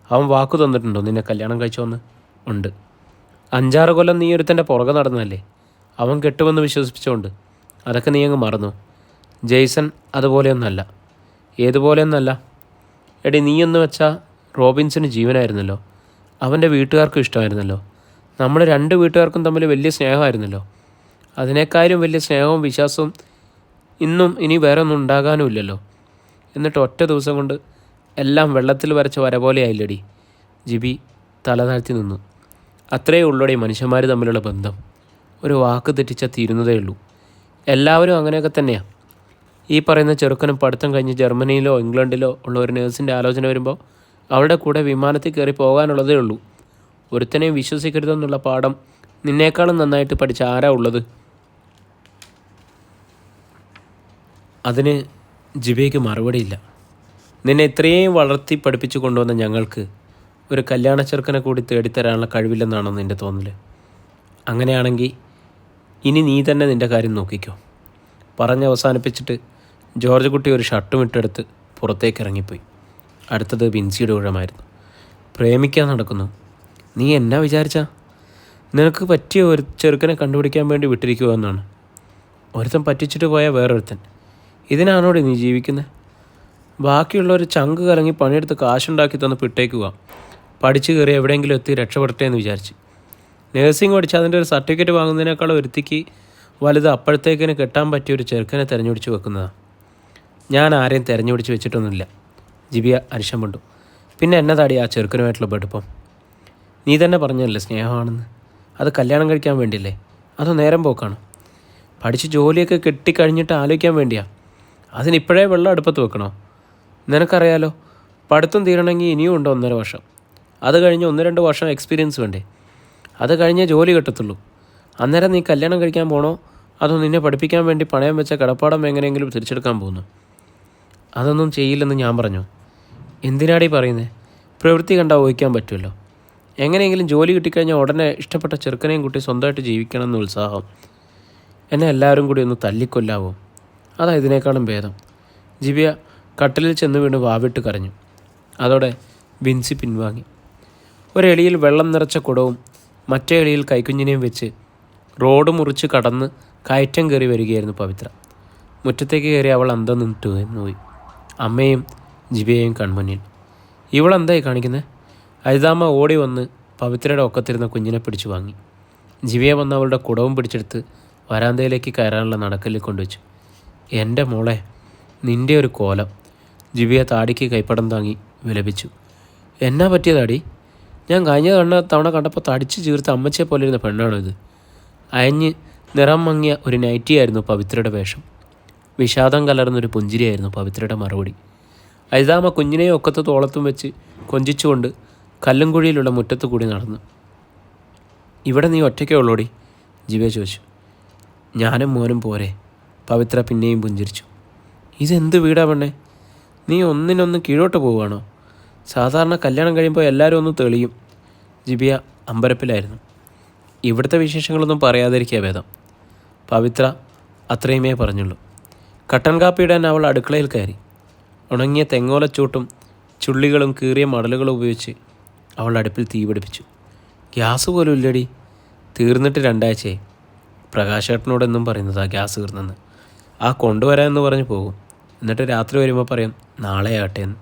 അവൻ വാക്കു തന്നിട്ടുണ്ടോ നിന്നെ കല്യാണം കഴിച്ചോന്ന്? ഉണ്ട്. 5-6 കൊല്ലം നീ ഒരുത്തൻ്റെ പുറകെ നടന്നതല്ലേ. അവൻ കെട്ടുമെന്ന് വിശ്വസിപ്പിച്ചുകൊണ്ട്. അതൊക്കെ നീ അങ്ങ് മറന്നു. ജെയ്സൺ അതുപോലെയൊന്നല്ല. ഏതുപോലെയൊന്നല്ല എടി. നീയെന്ന് വെച്ചാൽ റോബിൻസിന് ജീവനായിരുന്നല്ലോ. അവൻ്റെ വീട്ടുകാർക്കും ഇഷ്ടമായിരുന്നല്ലോ. നമ്മൾ 2 വീട്ടുകാർക്കും തമ്മിൽ വലിയ സ്നേഹമായിരുന്നല്ലോ. അതിനേക്കാളും വലിയ സ്നേഹവും വിശ്വാസവും ഇനി വേറെ ഒന്നും ഉണ്ടാകാനുമില്ലല്ലോ. എന്നിട്ട് ഒറ്റ ദിവസം കൊണ്ട് എല്ലാം വെള്ളത്തിൽ വരച്ച വര പോലെ ആയില്ലടി. ജിബി തല താഴ്ത്തി നിന്നു. അത്രയേ ഉള്ളൂടെ മനുഷ്യന്മാർ തമ്മിലുള്ള ബന്ധം. ഒരു വാക്ക് തെറ്റിച്ചാൽ തീരുന്നതേ ഉള്ളൂ. എല്ലാവരും അങ്ങനെയൊക്കെ തന്നെയാണ്. ഈ പറയുന്ന ചെറുക്കനും പഠിത്തം കഴിഞ്ഞ് ജർമ്മനിയിലോ ഇംഗ്ലണ്ടിലോ ഉള്ള ഒരു നേഴ്സിൻ്റെ ആലോചന വരുമ്പോൾ അവളുടെ കൂടെ വിമാനത്തിൽ കയറി പോകാനുള്ളതേ ഉള്ളൂ. ഒരുത്തനെയും വിശ്വസിക്കരുതെന്നുള്ള പാഠം നിന്നേക്കാളും നന്നായിട്ട് പഠിച്ച ആരാ ഉള്ളത്? അതിന് ജിബിയയ്ക്ക് മറുപടിയില്ല. നിന്നെ ഇത്രയും വളർത്തി പഠിപ്പിച്ചു കൊണ്ടുവന്ന ഞങ്ങൾക്ക് ഒരു കല്യാണ ചെറുക്കനെ കൂടി തേടിത്തരാനുള്ള കഴിവില്ലെന്നാണോ നിൻ്റെ തോന്നൽ? അങ്ങനെയാണെങ്കിൽ ഇനി നീ തന്നെ നിൻ്റെ കാര്യം നോക്കിക്കോ. പറഞ്ഞ് അവസാനിപ്പിച്ചിട്ട് ജോർജ് കുട്ടി ഒരു ഷർട്ടും ഇട്ടെടുത്ത് പുറത്തേക്ക് ഇറങ്ങിപ്പോയി. അടുത്തത് ബിൻസിയുടെ ഊഴമായിരുന്നു. പ്രേമിക്കാൻ നടക്കുന്നു. നീ എന്നാ വിചാരിച്ചാ? നിനക്ക് പറ്റിയ ഒരു ചെറുക്കനെ കണ്ടുപിടിക്കാൻ വേണ്ടി വിട്ടിരിക്കുക എന്നാണ്. ഒരുത്തൻ പറ്റിച്ചിട്ട് പോയ വേറൊരുത്തൻ. ഇതിനാണോടി നീ ജീവിക്കുന്നത്? ബാക്കിയുള്ളവർ ചങ്ക് കലങ്ങി പണിയെടുത്ത് കാശുണ്ടാക്കി തന്ന് പിട്ടേക്കുക. പഠിച്ചു കയറി എവിടെയെങ്കിലും എത്തി രക്ഷപ്പെടട്ടെ എന്ന് വിചാരിച്ച്. നേഴ്സിംഗ് പഠിച്ച് അതിൻ്റെ ഒരു സർട്ടിഫിക്കറ്റ് വാങ്ങുന്നതിനേക്കാൾ ഒരുത്തിക്ക് വലുത് അപ്പോഴത്തേക്കിന് കെട്ടാൻ പറ്റിയ ഒരു ചെറുക്കനെ തിരഞ്ഞുപിടിച്ച് വെക്കുന്നതാണ്. ഞാൻ ആരെയും തിരഞ്ഞുപിടിച്ച് വെച്ചിട്ടൊന്നുമില്ല. ജിബിയ അരിശം കൊണ്ടു. പിന്നെ എന്നതാടി ആ ചെറുക്കനുമായിട്ടുള്ള ബെടുപ്പം? നീ തന്നെ പറഞ്ഞല്ലേ സ്നേഹമാണെന്ന്. അത് കല്യാണം കഴിക്കാൻ വേണ്ടിയല്ലേ? അതോ നേരം പോക്കാണ്? പഠിച്ച് ജോലിയൊക്കെ കെട്ടിക്കഴിഞ്ഞിട്ട് ആലോചിക്കാൻ വേണ്ടിയാ? അതിനിപ്പോഴേ വെള്ളം അടുപ്പത്ത് വെക്കണോ? നിനക്കറിയാലോ, പഠിത്തം തീരണമെങ്കിൽ ഇനിയും ഉണ്ട് 1.5 വർഷം. അത് കഴിഞ്ഞ് 1-2 വർഷം എക്സ്പീരിയൻസ് വേണ്ടേ? അത് കഴിഞ്ഞേ ജോലി കിട്ടത്തുള്ളൂ. അന്നേരം നീ കല്യാണം കഴിക്കാൻ പോകണോ, അതോ നിന്നെ പഠിപ്പിക്കാൻ വേണ്ടി പണയം വെച്ച കടപ്പാടം എങ്ങനെയെങ്കിലും തിരിച്ചെടുക്കാൻ പോകുന്നു? അതൊന്നും ചെയ്യില്ലെന്ന് ഞാൻ പറഞ്ഞു. എന്തിനാടി പറയുന്നത്? പ്രവൃത്തി കണ്ടാൽ ഊഹിക്കാൻ പറ്റുമല്ലോ. എങ്ങനെയെങ്കിലും ജോലി കിട്ടിക്കഴിഞ്ഞാൽ ഉടനെ ഇഷ്ടപ്പെട്ട ചെറുക്കനെയും കുട്ടി സ്വന്തമായിട്ട് ജീവിക്കണം എന്ന് ഉത്സാഹം. എന്നെ എല്ലാവരും കൂടി ഒന്ന് തല്ലിക്കൊല്ലാവോ? അതാ ഇതിനേക്കാളും ഭേദം. ജിബിയ കട്ടിലിൽ ചെന്ന് വീണ് വാവിട്ട് കരഞ്ഞു. അതോടെ വിൻസി പിൻവാങ്ങി. ഒരെളിയിൽ വെള്ളം നിറച്ച കുടവും മറ്റേ എളിയിൽ കൈക്കുഞ്ഞിനെയും വെച്ച് റോഡ് മുറിച്ച് കടന്ന് കയറ്റം കയറി വരികയായിരുന്നു പവിത്ര. മുറ്റത്തേക്ക് കയറി അവൾ അന്തം നിന്നിട്ട് പോയി. അമ്മയും ജിബിയയും കൺമുന്നിൽ. ഇവളെന്തായി കാണിക്കുന്നത്? അരിതാമ്മ ഓടി വന്ന് പവിത്രയുടെ ഒക്കത്തിരുന്ന കുഞ്ഞിനെ പിടിച്ചു വാങ്ങി. ജിബിയ വന്ന് അവളുടെ കുടവും പിടിച്ചെടുത്ത് വരാന്തയിലേക്ക് കയറാനുള്ള നടക്കല്ലിൽ കൊണ്ടുവച്ചു. എൻ്റെ മോളെ, നിൻ്റെ ഒരു കോലം. ജിബിയ താടിക്ക് കൈപ്പടം താങ്ങി വിലപിച്ചു. എന്നാ പറ്റിയതാടി? ഞാൻ കഴിഞ്ഞ തവണ കണ്ടപ്പോൾ തടിച്ച് ചീർത്ത് അമ്മച്ചയെ പോലെ ഇരുന്ന പെണ്ണാണോ ഇത്? അയഞ്ഞ് നിറം മങ്ങിയ ഒരു നൈറ്റിയായിരുന്നു പവിത്രയുടെ വേഷം. വിഷാദം കലർന്നൊരു പുഞ്ചിരിയായിരുന്നു പവിത്രയുടെ മറുപടി. അരിതാമ്മ കുഞ്ഞിനെയും ഒക്കത്ത് തോളത്തും വെച്ച് കൊഞ്ചിച്ചുകൊണ്ട് കല്ലുംകുഴിയിലുള്ള മുറ്റത്ത് കൂടി നടന്നു. ഇവിടെ നീ ഒറ്റയ്ക്കേ ഉള്ളോടി? ജിബിയ ചോദിച്ചു. ഞാനും മോനും പോരെ? പവിത്ര പിന്നെയും പുഞ്ചിരിച്ചു. ഇതെന്ത് വീടാ പെണ്ണേ? നീ ഒന്നിനൊന്ന് കീഴോട്ട് പോവുകയാണോ? സാധാരണ കല്യാണം കഴിയുമ്പോൾ എല്ലാവരും ഒന്ന് തെളിയും. ജിബിയ അമ്പരപ്പിലായിരുന്നു. ഇവിടുത്തെ വിശേഷങ്ങളൊന്നും പറയാതിരിക്കുക ഭേദം. പവിത്ര അത്രയുമേ പറഞ്ഞുള്ളൂ. കട്ടൻ കാപ്പിയിടാൻ അവൾ അടുക്കളയിൽ കയറി. ഉണങ്ങിയ തെങ്ങോലച്ചൂട്ടും ചുള്ളികളും കീറിയ മടലുകളും ഉപയോഗിച്ച് അവൾ അടുപ്പിൽ തീ പിടിപ്പിച്ചു. ഗ്യാസ് പോലും ഇല്ലടി. തീർന്നിട്ട് 2 ആഴ്ചയായി. പ്രകാശേട്ടനോടെന്നും പറയുന്നതാ ഗ്യാസ് തീർന്നെന്ന്. ആ കൊണ്ടുവരാമെന്ന് പറഞ്ഞ് പോകും. എന്നിട്ട് രാത്രി വരുമ്പോൾ പറയും നാളെ ആട്ടെ എന്ന്.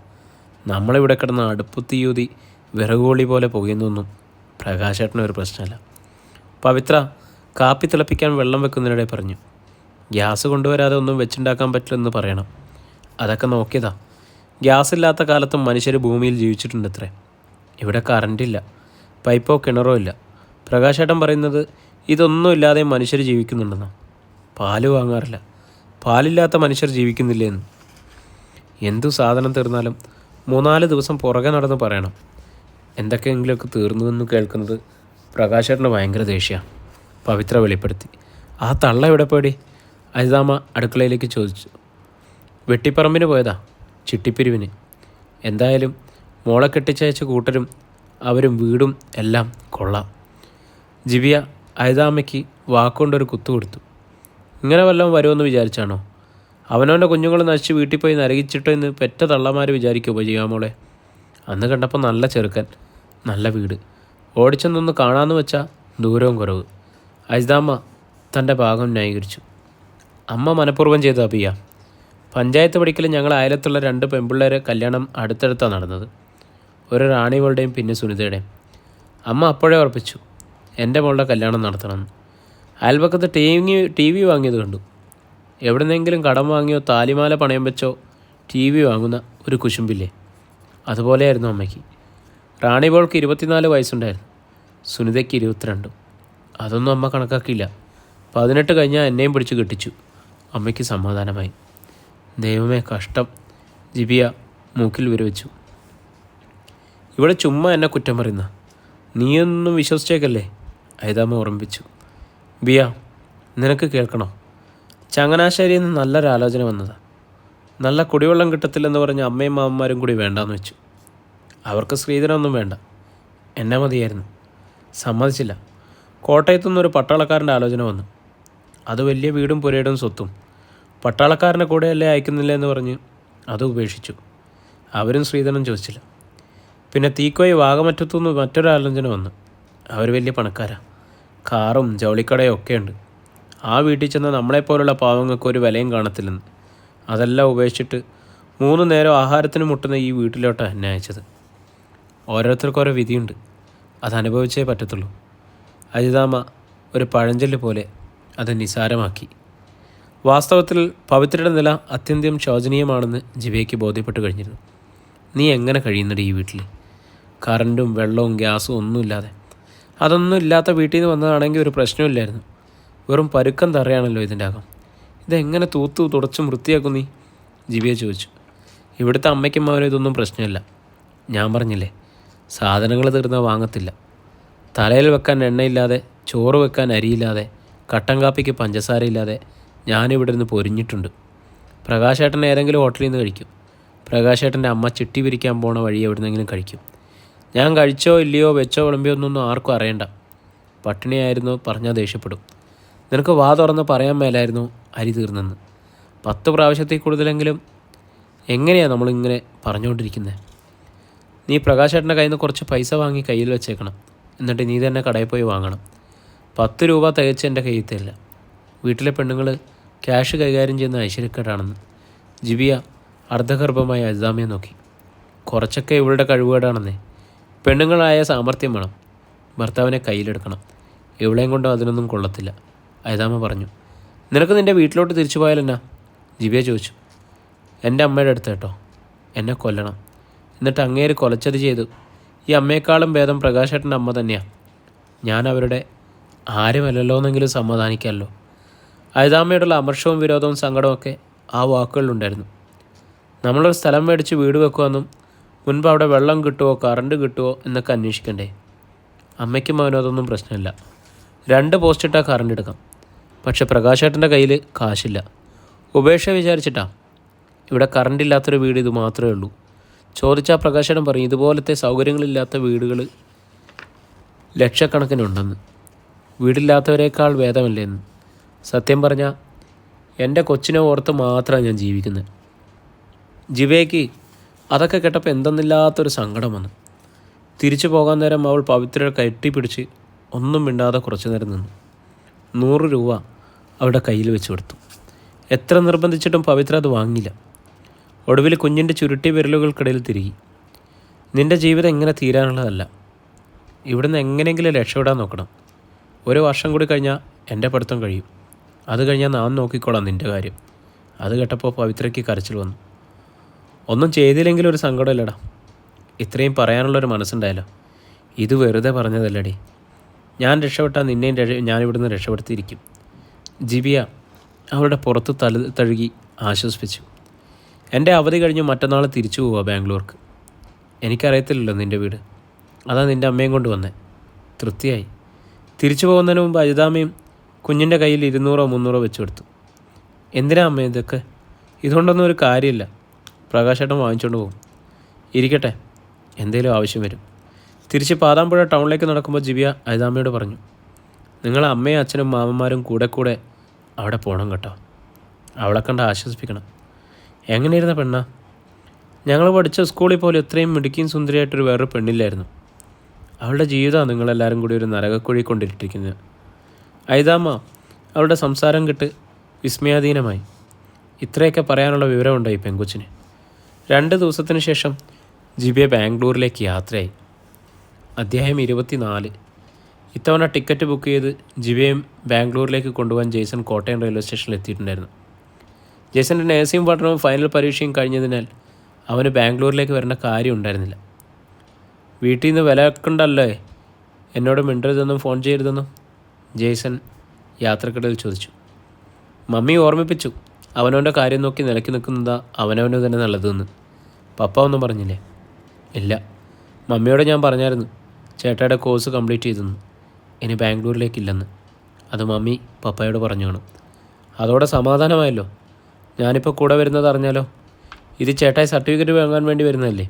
നമ്മളിവിടെ കിടന്ന് അടുപ്പുത്തീയൂതി വിറകുകൊള്ളി പോലെ പുകയുന്നൊന്നും പ്രകാശേട്ടനൊരു പ്രശ്നമല്ല. പവിത്ര കാപ്പി തിളപ്പിക്കാൻ വെള്ളം വെക്കുന്നതിനിടെ പറഞ്ഞു. ഗ്യാസ് കൊണ്ടുവരാതെ ഒന്നും വെച്ചുണ്ടാക്കാൻ പറ്റില്ലെന്ന് പറയണം. അതൊക്കെ നോക്കിയതാ. ഗ്യാസ് ഇല്ലാത്ത കാലത്തും മനുഷ്യർ ഭൂമിയിൽ ജീവിച്ചിട്ടുണ്ടത്രേ. ഇവിടെ കറണ്ടില്ല, പൈപ്പോ കിണറോ ഇല്ല. പ്രകാശേട്ടൻ പറയുന്നത് ഇതൊന്നും ഇല്ലാതെ മനുഷ്യർ ജീവിക്കുന്നുണ്ടെന്നോ. പാല് വാങ്ങാറില്ല, പാലില്ലാത്ത മനുഷ്യർ ജീവിക്കുന്നില്ലേന്ന്. എന്തു സാധനം തീർന്നാലും 3-4 ദിവസം പുറകെ നടന്ന് പറയണം എന്തൊക്കെയെങ്കിലുമൊക്കെ തീർന്നുവെന്ന് കേൾക്കുന്നത് പ്രകാശേട്ടന് ഭയങ്കര ദേഷ്യമാണ്. പവിത്ര വെളിപ്പെടുത്തി. ആ തള്ള എവിടെ പോയി? അരിതാമ്മ അടുക്കളയിലേക്ക് ചോദിച്ചു. വെട്ടിപ്പറമ്പിന് പോയതാ, ചിട്ടിപ്പിരിവിന്. എന്തായാലും മോളെ കെട്ടിച്ചയച്ച കൂട്ടരും അവരും വീടും എല്ലാം കൊള്ളാം. ജിബിയ അരിതാമ്മയ്ക്ക് വാക്കുകൊണ്ടൊരു കുത്തു കൊടുത്തു. ഇങ്ങനെ വല്ലതും വരുമെന്ന് വിചാരിച്ചാണോ? അവനവൻ്റെ കുഞ്ഞുങ്ങൾ നശിച്ച് വീട്ടിൽ പോയി നരകിച്ചിട്ടോ എന്ന് പെറ്റ തള്ളമാർ വിചാരിക്കുമോ ചെയ്യാമോളെ? അന്ന് കണ്ടപ്പോൾ നല്ല ചെറുക്കൻ, നല്ല വീട്. ഓടിച്ചെന്നൊന്ന് കാണാമെന്ന് വെച്ചാൽ ദൂരവും കുറവ്. അജിതാമ്മ തൻ്റെ ഭാഗം ന്യായീകരിച്ചു. അമ്മ മനഃപൂർവ്വം ചെയ്ത അബിയ. പഞ്ചായത്ത് പഠിക്കൽ ഞങ്ങൾ അയലത്തുള്ള 2 പെൺപിള്ളേരെ കല്യാണം അടുത്തടുത്താണ് നടന്നത്. ഒരു റാണികളുടെയും പിന്നെ സുനിതയുടെയും. അമ്മ അപ്പോഴേ ഉറപ്പിച്ചു എൻ്റെ മോളുടെ കല്യാണം നടത്തണമെന്ന്. അയൽപക്കത്ത് ടി വി വാങ്ങിയത് കണ്ടു. എവിടുന്നെങ്കിലും കടം വാങ്ങിയോ താലിമാല പണയം വെച്ചോ ടി വി വാങ്ങുന്ന ഒരു കുശുമ്പില്ലേ, അതുപോലെയായിരുന്നു അമ്മയ്ക്ക്. റാണിബോൾക്ക് 24 വയസ്സുണ്ടായിരുന്നു, സുനിതയ്ക്ക് 22. അതൊന്നും അമ്മ കണക്കാക്കിയില്ല. 18 കഴിഞ്ഞാൽ എന്നെയും പിടിച്ച് കെട്ടിച്ചു. അമ്മയ്ക്ക് സമാധാനമായി. ദൈവമേ കഷ്ടം. ജിബിയ മൂക്കിൽ വിരവച്ചു. ഇവിടെ ചുമ്മാ എന്നെ കുറ്റം പറയുന്ന, നീയൊന്നും വിശ്വസിച്ചേക്കല്ലേ? അരിതാമ്മ ഓർമ്മിപ്പിച്ചു. ബിയ, നിനക്ക് കേൾക്കണോ? ചങ്ങനാശ്ശേരിയിൽ നിന്ന് നല്ലൊരാലോചന വന്നതാണ്. നല്ല കുടിവെള്ളം കിട്ടത്തില്ലെന്ന് പറഞ്ഞ് അമ്മയും മാമന്മാരും കൂടി വേണ്ടാന്ന് വെച്ചു. അവർക്ക് സ്ത്രീധനമൊന്നും വേണ്ട, എന്നെ മതിയായിരുന്നു. സമ്മതിച്ചില്ല. കോട്ടയത്തുനിന്നൊരു പട്ടാളക്കാരൻ്റെ ആലോചന വന്നു. അത് വലിയ വീടും പുരയിടും സ്വത്തും. പട്ടാളക്കാരനെ കൂടെയല്ലേ അയക്കുന്നില്ല എന്ന് പറഞ്ഞ് അത് ഉപേക്ഷിച്ചു. അവരും സ്ത്രീധനം ചോദിച്ചില്ല. പിന്നെ തീക്കോയി വാഗമറ്റത്തുനിന്ന് മറ്റൊരു ആലോചന വന്നു. അവർ വലിയ പണക്കാരാണ്, കാറും ജൗളിക്കടയും ഒക്കെ ഉണ്ട്. ആ വീട്ടിൽ ചെന്ന നമ്മളെപ്പോലുള്ള പാവങ്ങൾക്ക് ഒരു വിലയും കാണത്തില്ലെന്ന്. അതെല്ലാം ഉപേക്ഷിച്ചിട്ട് 3 നേരം ആഹാരത്തിന് മുട്ടുന്ന ഈ വീട്ടിലോട്ടാണ് എന്നെ അയച്ചത്. ഓരോരുത്തർക്കും ഓരോ വിധിയുണ്ട്, അതനുഭവിച്ചേ പറ്റത്തുള്ളൂ. അജിതാമ്മ ഒരു പഴഞ്ചൊല്ല് പോലെ അത് നിസാരമാക്കി. വാസ്തവത്തിൽ പവിത്രയുടെ നില അത്യന്തം ശോചനീയമാണെന്ന് ജിവയ്ക്ക് ബോധ്യപ്പെട്ട് കഴിഞ്ഞിരുന്നു. നീ എങ്ങനെ കഴിയുന്നുണ്ട് ഈ വീട്ടിൽ? കറണ്ടും വെള്ളവും ഗ്യാസും ഒന്നുമില്ലാതെ. അതൊന്നും ഇല്ലാത്ത വീട്ടിൽ നിന്ന് വന്നതാണെങ്കിൽ ഒരു പ്രശ്നമില്ലായിരുന്നു. വെറും പരുക്കം തറയാണല്ലോ ഇതിൻ്റെ അകം. ഇതെങ്ങനെ തൂത്തു തുടച്ചും വൃത്തിയാക്കും നീ? ജിവിയെ ചോദിച്ചു. ഇവിടുത്തെ അമ്മയ്ക്കും അവനും ഇതൊന്നും പ്രശ്നമില്ല. ഞാൻ പറഞ്ഞില്ലേ, സാധനങ്ങൾ തീർന്നാൽ വാങ്ങത്തില്ല. തലയിൽ വെക്കാൻ എണ്ണയില്ലാതെ, ചോറ് വെക്കാൻ അരിയില്ലാതെ, കട്ടൻ കാപ്പിക്ക് പഞ്ചസാരയില്ലാതെ ഞാനിവിടെ നിന്ന് പൊരിഞ്ഞിട്ടുണ്ട്. പ്രകാശേട്ടൻ ഏതെങ്കിലും ഹോട്ടലിൽ നിന്ന് കഴിക്കും. പ്രകാശേട്ടൻ്റെ അമ്മ ചിട്ടി പിരിക്കാൻ പോണ വഴി എവിടുന്നെങ്കിലും കഴിക്കും. ഞാൻ കഴിച്ചോ ഇല്ലയോ വെച്ചോ വിളമ്പിയോ ഒന്നും ആർക്കും അറിയണ്ട. പട്ടിണിയായിരുന്നു പറഞ്ഞാൽ ദേഷ്യപ്പെടും. നിനക്ക് വാ തുറന്ന് പറയാൻ മേലായിരുന്നു അരി തീർന്നെന്ന്. 10 പ്രാവശ്യത്തിൽ കൂടുതലെങ്കിലും എങ്ങനെയാണ് നമ്മളിങ്ങനെ പറഞ്ഞുകൊണ്ടിരിക്കുന്നത്? നീ പ്രകാശേട്ടൻ്റെ കയ്യിൽ നിന്ന് കുറച്ച് പൈസ വാങ്ങി കയ്യിൽ വെച്ചേക്കണം. എന്നിട്ട് നീ തന്നെ കടയിൽ പോയി വാങ്ങണം. 10 രൂപ തികച്ച് എൻ്റെ കയ്യിൽ തരില്ല. വീട്ടിലെ പെണ്ണുങ്ങൾ ക്യാഷ് കൈകാര്യം ചെയ്യുന്ന ഐശ്വര്യക്കേടാണെന്ന്. ജിബിയ അർദ്ധഗർഭമായ അജിതാമ്മയെ നോക്കി. കുറച്ചൊക്കെ ഇവളുടെ കഴിവുകേടാണെന്നേ. പെണ്ണുങ്ങളായ സാമർഥ്യം വേണം. ഭർത്താവിനെ കയ്യിലെടുക്കണം. ഇവളെയും കൊണ്ടും അതിനൊന്നും കൊള്ളത്തില്ല, അജിതാമ്മ പറഞ്ഞു. നിനക്ക് നിൻ്റെ വീട്ടിലോട്ട് തിരിച്ചു പോയാലെന്നാ? ജിബിയ ചോദിച്ചു. എൻ്റെ അമ്മയുടെ അടുത്ത് കേട്ടോ. എന്നെ കൊല്ലണം, എന്നിട്ട് അങ്ങേര് കൊലച്ചത് ചെയ്തു. ഈ അമ്മയെക്കാളും ഭേദം പ്രകാശേട്ടൻ്റെ അമ്മ തന്നെയാണ്. ഞാൻ അവരുടെ ആരുമല്ലല്ലോ എന്നെങ്കിലും സമാധാനിക്കാമല്ലോ. അജിതാമ്മയോടുള്ള അമർഷവും വിരോധവും സങ്കടവും ഒക്കെ ആ വാക്കുകളിലുണ്ടായിരുന്നു. നമ്മളൊരു സ്ഥലം മേടിച്ച് വീട് വെക്കുമെന്നും മുൻപ് അവിടെ വെള്ളം കിട്ടുമോ കറണ്ട് കിട്ടുമോ എന്നൊക്കെ അന്വേഷിക്കണ്ടേ? അമ്മയ്ക്കും അവനും അതൊന്നും പ്രശ്നമില്ല. 2 പോസ്റ്റ് ഇട്ടാൽ കറണ്ട് എടുക്കാം. പക്ഷെ പ്രകാശേട്ടൻ്റെ കയ്യിൽ കാശില്ല. ഉപേക്ഷ വിചാരിച്ചിട്ടാ. ഇവിടെ കറണ്ട് ഇല്ലാത്തൊരു വീട് ഇത് മാത്രമേ ഉള്ളൂ. ചോദിച്ചാൽ പ്രകാശേട്ടൻ പറയും ഇതുപോലത്തെ സൗകര്യങ്ങളില്ലാത്ത വീടുകൾ ലക്ഷക്കണക്കിനുണ്ടെന്ന്. വീടില്ലാത്തവരേക്കാൾ ഭേദമല്ലേ എന്ന്. സത്യം പറഞ്ഞാൽ എൻ്റെ കൊച്ചിനെ ഓർത്ത് മാത്രമാണ് ഞാൻ ജീവിക്കുന്നത്. ജിവയ്ക്ക് അതൊക്കെ കേട്ടപ്പോൾ എന്തെന്നില്ലാത്തൊരു സങ്കടം വന്നു. തിരിച്ചു പോകാൻ നേരം അവൾ പവിത്രയെ കെട്ടിപ്പിടിച്ച് ഒന്നും മിണ്ടാതെ കുറച്ചു നേരം നിന്നു. 100 രൂപ അവളുടെ കയ്യിൽ വെച്ച് കൊടുത്തു. എത്ര നിർബന്ധിച്ചിട്ടും പവിത്ര അത് വാങ്ങിയില്ല. ഒടുവിൽ കുഞ്ഞിൻ്റെ ചുരുട്ടിയ വിരലുകൾക്കിടയിൽ തിരികി. നിൻ്റെ ജീവിതം ഇങ്ങനെ തീരാനുള്ളതല്ല. ഇവിടുന്ന് എങ്ങനെയെങ്കിലും രക്ഷപ്പെടാൻ നോക്കണം. 1 വർഷം കൂടി കഴിഞ്ഞാൽ എൻ്റെ പഠിത്തം കഴിയും. അത് കഴിഞ്ഞാൽ ഞാൻ നോക്കിക്കോളാം നിൻ്റെ കാര്യം. അത് കേട്ടപ്പോൾ പവിത്രയ്ക്ക് കരച്ചിൽ വന്നു. ഒന്നും ചെയ്തില്ലെങ്കിലും ഒരു സങ്കടമില്ലടാ. ഇത്രയും പറയാനുള്ളൊരു മനസ്സുണ്ടായല്ലോ. ഇത് വെറുതെ പറഞ്ഞതല്ലടി. ഞാൻ രക്ഷപ്പെട്ടാൽ നിന്നെയും ഞാനിവിടുന്ന് രക്ഷപ്പെടുത്തിയിരിക്കും. ജിബിയ അവളുടെ പുറത്ത് തഴുകി ആശ്വസിപ്പിച്ചു. എൻ്റെ അവധി കഴിഞ്ഞ് മറ്റന്നാൾ തിരിച്ചു പോവുക ബാംഗ്ലൂർക്ക്. എനിക്കറിയത്തില്ലല്ലോ നിൻ്റെ വീട്. അതാ നിൻ്റെ അമ്മയും കൊണ്ട് വന്നേ. തൃപ്തിയായി. തിരിച്ചു പോകുന്നതിന് മുമ്പ് അജിതാമ്മയും കുഞ്ഞിൻ്റെ കയ്യിൽ 200 300 വെച്ച് കൊടുത്തു. എന്തിനാ അമ്മ ഇതൊക്കെ? ഇതുകൊണ്ടൊന്നും ഒരു കാര്യമില്ല. പ്രകാശേട്ടൻ വാങ്ങിച്ചുകൊണ്ട് പോകും. ഇരിക്കട്ടെ, എന്തേലും ആവശ്യം വരും. തിരിച്ച് പാതാമ്പുഴ ടൗണിലേക്ക് നടക്കുമ്പോൾ ജിബിയ അജിതാമ്മയോട് പറഞ്ഞു, നിങ്ങൾ അമ്മയും അച്ഛനും മാമന്മാരും കൂടെ അവിടെ പോകണം കേട്ടോ. അവളെ കണ്ട് ആശ്വസിപ്പിക്കണം. എങ്ങനെയിരുന്ന പെണ്ണാ? ഞങ്ങൾ പഠിച്ച സ്കൂളിൽ പോലും ഇത്രയും മിടുക്കിയും സുന്ദരിയായിട്ടൊരു വേറൊരു പെണ്ണില്ലായിരുന്നു. അവളുടെ ജീവിതമാണ് നിങ്ങളെല്ലാവരും കൂടി ഒരു നരകക്കുഴി കൊണ്ടിട്ടിരിക്കുന്നത്. അജിതാമ്മ അവളുടെ സംസാരം കേട്ട് വിസ്മയാധീനമായി. ഇത്രയൊക്കെ പറയാനുള്ള വിവരമുണ്ടോ ഈ പെങ്കൊച്ചിന്? 2 ദിവസത്തിന് ശേഷം ജിബിയ ബാംഗ്ലൂരിലേക്ക് യാത്രയായി. അധ്യായം 24. ഇത്തവണ ടിക്കറ്റ് ബുക്ക് ചെയ്ത് ജിബിയയും ബാംഗ്ലൂരിലേക്ക് കൊണ്ടുപോകാൻ ജെയ്സൺ കോട്ടയം റെയിൽവേ സ്റ്റേഷനിൽ എത്തിയിട്ടുണ്ടായിരുന്നു. ജെയ്സൻ്റെ നഴ്സിംഗ് പഠനവും ഫൈനൽ പരീക്ഷയും കഴിഞ്ഞതിനാൽ അവന് ബാംഗ്ലൂരിലേക്ക് വരേണ്ട കാര്യം ഉണ്ടായിരുന്നില്ല. വീട്ടിൽ നിന്ന് വില വെക്കണ്ടല്ലേ എന്നോട് മിണ്ടരുതെന്നും ഫോൺ ചെയ്യരുതെന്നും ജെയ്സൺ യാത്രക്കിടയിൽ ചോദിച്ചു. മമ്മി ഓർമ്മിപ്പിച്ചു, അവനവൻ്റെ കാര്യം നോക്കി നിലയ്ക്ക് നിൽക്കുന്നതാ അവനവന് തന്നെ നല്ലതെന്ന്. പപ്പ ഒന്നും പറഞ്ഞില്ലേ? ഇല്ല, മമ്മിയോട് ഞാൻ പറഞ്ഞായിരുന്നു ചേട്ടായുടെ കോഴ്സ് കംപ്ലീറ്റ് ചെയ്തെന്ന്. ഇനി ബാംഗ്ലൂരിലേക്കില്ലെന്ന്. അത് മമ്മി പപ്പയോട് പറഞ്ഞു കാണും. അതോടെ സമാധാനമായല്ലോ. ഞാനിപ്പോൾ കൂടെ വരുന്നത് അറിഞ്ഞാലോ? ഇത് ചേട്ടായി സർട്ടിഫിക്കറ്റ് വാങ്ങാൻ വേണ്ടി വരുന്നതല്ലേ?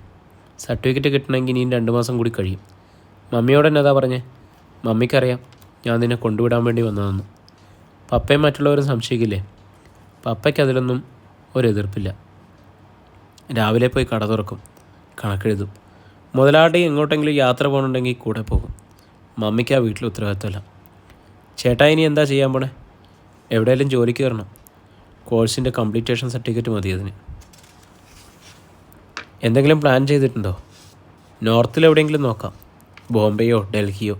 സർട്ടിഫിക്കറ്റ് കിട്ടണമെങ്കിൽ ഇനിയും 2 മാസം കൂടി കഴിയും. മമ്മിയോട് എന്നതാ പറഞ്ഞേ? മമ്മിക്കറിയാം ഞാൻ നിന്നെ കൊണ്ടുവിടാൻ വേണ്ടി വന്നതെന്ന്. പപ്പയും മറ്റുള്ളവരും സംശയിക്കില്ലേ? പപ്പയ്ക്ക് അതിലൊന്നും ഒരു എതിർപ്പില്ല. രാവിലെ പോയി കട തുറക്കും, കണക്കെഴുതും. മുതലാളി എങ്ങോട്ടെങ്കിലും യാത്ര പോകണമെങ്കിൽ കൂടെ പോകും. മമ്മിക്ക് ആ വീട്ടിൽ ഉത്തരവാദിത്തമല്ല. ചേട്ടാ ഇനി എന്താ ചെയ്യാൻ പോണേ? എവിടെയെങ്കിലും ജോലിക്ക് കയറണം. കോഴ്സിൻ്റെ കംപ്ലീറ്റേഷൻ സർട്ടിഫിക്കറ്റ് മതി അതിന്. എന്തെങ്കിലും പ്ലാൻ ചെയ്തിട്ടുണ്ടോ? നോർത്തിൽ എവിടെയെങ്കിലും നോക്കാം, ബോംബെയോ ഡൽഹിയോ.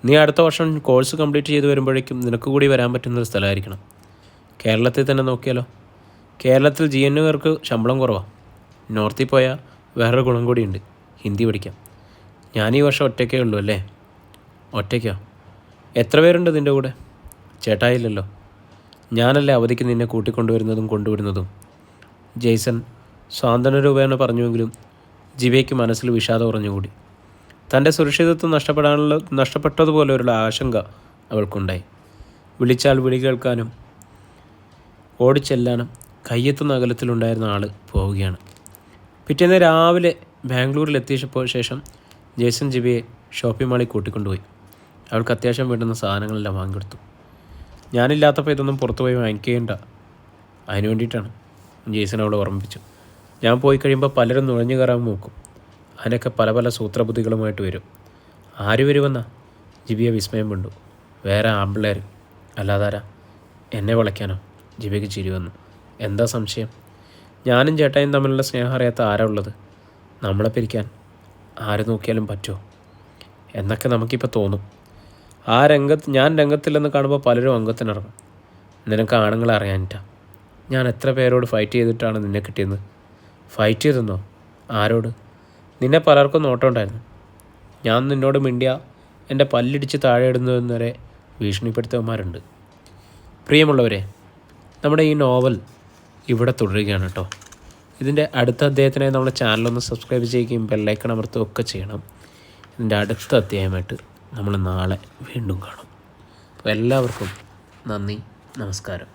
നീ അടുത്ത വർഷം കോഴ്സ് കംപ്ലീറ്റ് ചെയ്ത് വരുമ്പോഴേക്കും നിനക്ക് കൂടി വരാൻ പറ്റുന്നൊരു സ്ഥലമായിരിക്കണം. കേരളത്തിൽ തന്നെ നോക്കിയാലോ? കേരളത്തിൽ GNUകാർക്ക് ശമ്പളം കുറവാണ്. നോർത്തിൽ പോയാൽ വേറൊരു ഗുണം കൂടിയുണ്ട്, ഹിന്ദി പഠിക്കാം. ഞാൻ ഈ വർഷം ഒറ്റയ്ക്കേ ഉള്ളൂ അല്ലേ? ഒറ്റയ്ക്കോ? എത്ര പേരുണ്ട് നിൻ്റെ കൂടെ? ചേട്ടായില്ലല്ലോ. ഞാനല്ലേ അവധിക്ക് നിന്നെ കൂട്ടിക്കൊണ്ടുവരുന്നതും കൊണ്ടുവിടുന്നതും. ജെയ്സൺ സാന്ത്വനരൂപേണ പറഞ്ഞുവെങ്കിലും ജിബയ്ക്ക് മനസ്സിൽ വിഷാദം ഉറഞ്ഞുകൂടി. തൻ്റെ സുരക്ഷിതത്വം നഷ്ടപ്പെട്ടതുപോലെയുള്ള ആശങ്ക അവൾക്കുണ്ടായി. വിളിച്ചാൽ വിളി കേൾക്കാനും ഓടിച്ചെല്ലാനും കയ്യെത്തുന്ന അകലത്തിലുണ്ടായിരുന്ന ആൾ പോവുകയാണ്. പിറ്റേന്ന് രാവിലെ ബാംഗ്ലൂരിലെത്തിയപ്പോൾ ശേഷം ജെയ്സൺ ജിബയെ ഷോപ്പിംഗ് മാളിൽ കൂട്ടിക്കൊണ്ടുപോയി. അവൾക്ക് അത്യാവശ്യം വേണ്ടുന്ന സാധനങ്ങളെല്ലാം വാങ്ങിക്കൊടുത്തു. ഞാനില്ലാത്തപ്പോൾ ഇതൊന്നും പുറത്തുപോയി വാങ്ങിക്കേണ്ട, അതിന് വേണ്ടിയിട്ടാണ് ജെയ്സൺ അവളെ ഓർമ്മിപ്പിച്ചു. ഞാൻ പോയി കഴിയുമ്പോൾ പലരും നുഴഞ്ഞു കയറാൻ നോക്കും. അതിനൊക്കെ പല പല സൂത്രബുദ്ധികളുമായിട്ട് വരും. ആര് വരുമെന്നാ? ജിബിയെ വിസ്മയം കൊണ്ടു. വേറെ ആമ്പിള്ളേർ, അല്ലാതാരാ? എന്നെ വിളയ്ക്കാനോ? ജിബയ്ക്ക് ചിരി വന്നു. എന്താ സംശയം? ഞാനും ചേട്ടായും തമ്മിലുള്ള സ്നേഹം അറിയാത്ത ആരാ ഉള്ളത്? നമ്മളെ പിരിക്കാൻ ആര് നോക്കിയാലും പറ്റുമോ എന്നൊക്കെ നമുക്കിപ്പോൾ തോന്നും. ഞാൻ രംഗത്തില്ലെന്ന് കാണുമ്പോൾ പലരും അംഗത്തിനിറങ്ങും. നിനക്ക് ആണുങ്ങളെ അറിയാനിട്ടാ. ഞാൻ എത്ര പേരോട് ഫൈറ്റ് ചെയ്തിട്ടാണ് നിന്നെ കിട്ടിയത്? ഫൈറ്റ് ചെയ്തെന്നോ? ആരോട്? നിന്നെ പലർക്കും നോട്ടമുണ്ടായിരുന്നു. ഞാൻ നിന്നോട് മിണ്ടിയ എൻ്റെ പല്ലിടിച്ച് താഴെ ഇടുന്നതെന്ന് വരെ ഭീഷണിപ്പെടുത്തവന്മാരുണ്ട്. പ്രിയമുള്ളവരെ, നമ്മുടെ ഈ നോവൽ ഇവിടെ തുടരുകയാണ് കേട്ടോ. ഇതിൻ്റെ അടുത്ത അധ്യായത്തിനായി നമ്മുടെ ചാനലൊന്ന് സബ്സ്ക്രൈബ് ചെയ്യുകയും ബെല്ലൈക്കൺ അമർത്തുകയും ഒക്കെ ചെയ്യണം. ഇതിൻ്റെ അടുത്ത അധ്യായമായിട്ട് നമ്മൾ നാളെ വീണ്ടും കാണും. അപ്പോൾ എല്ലാവർക്കും നന്ദി, നമസ്കാരം.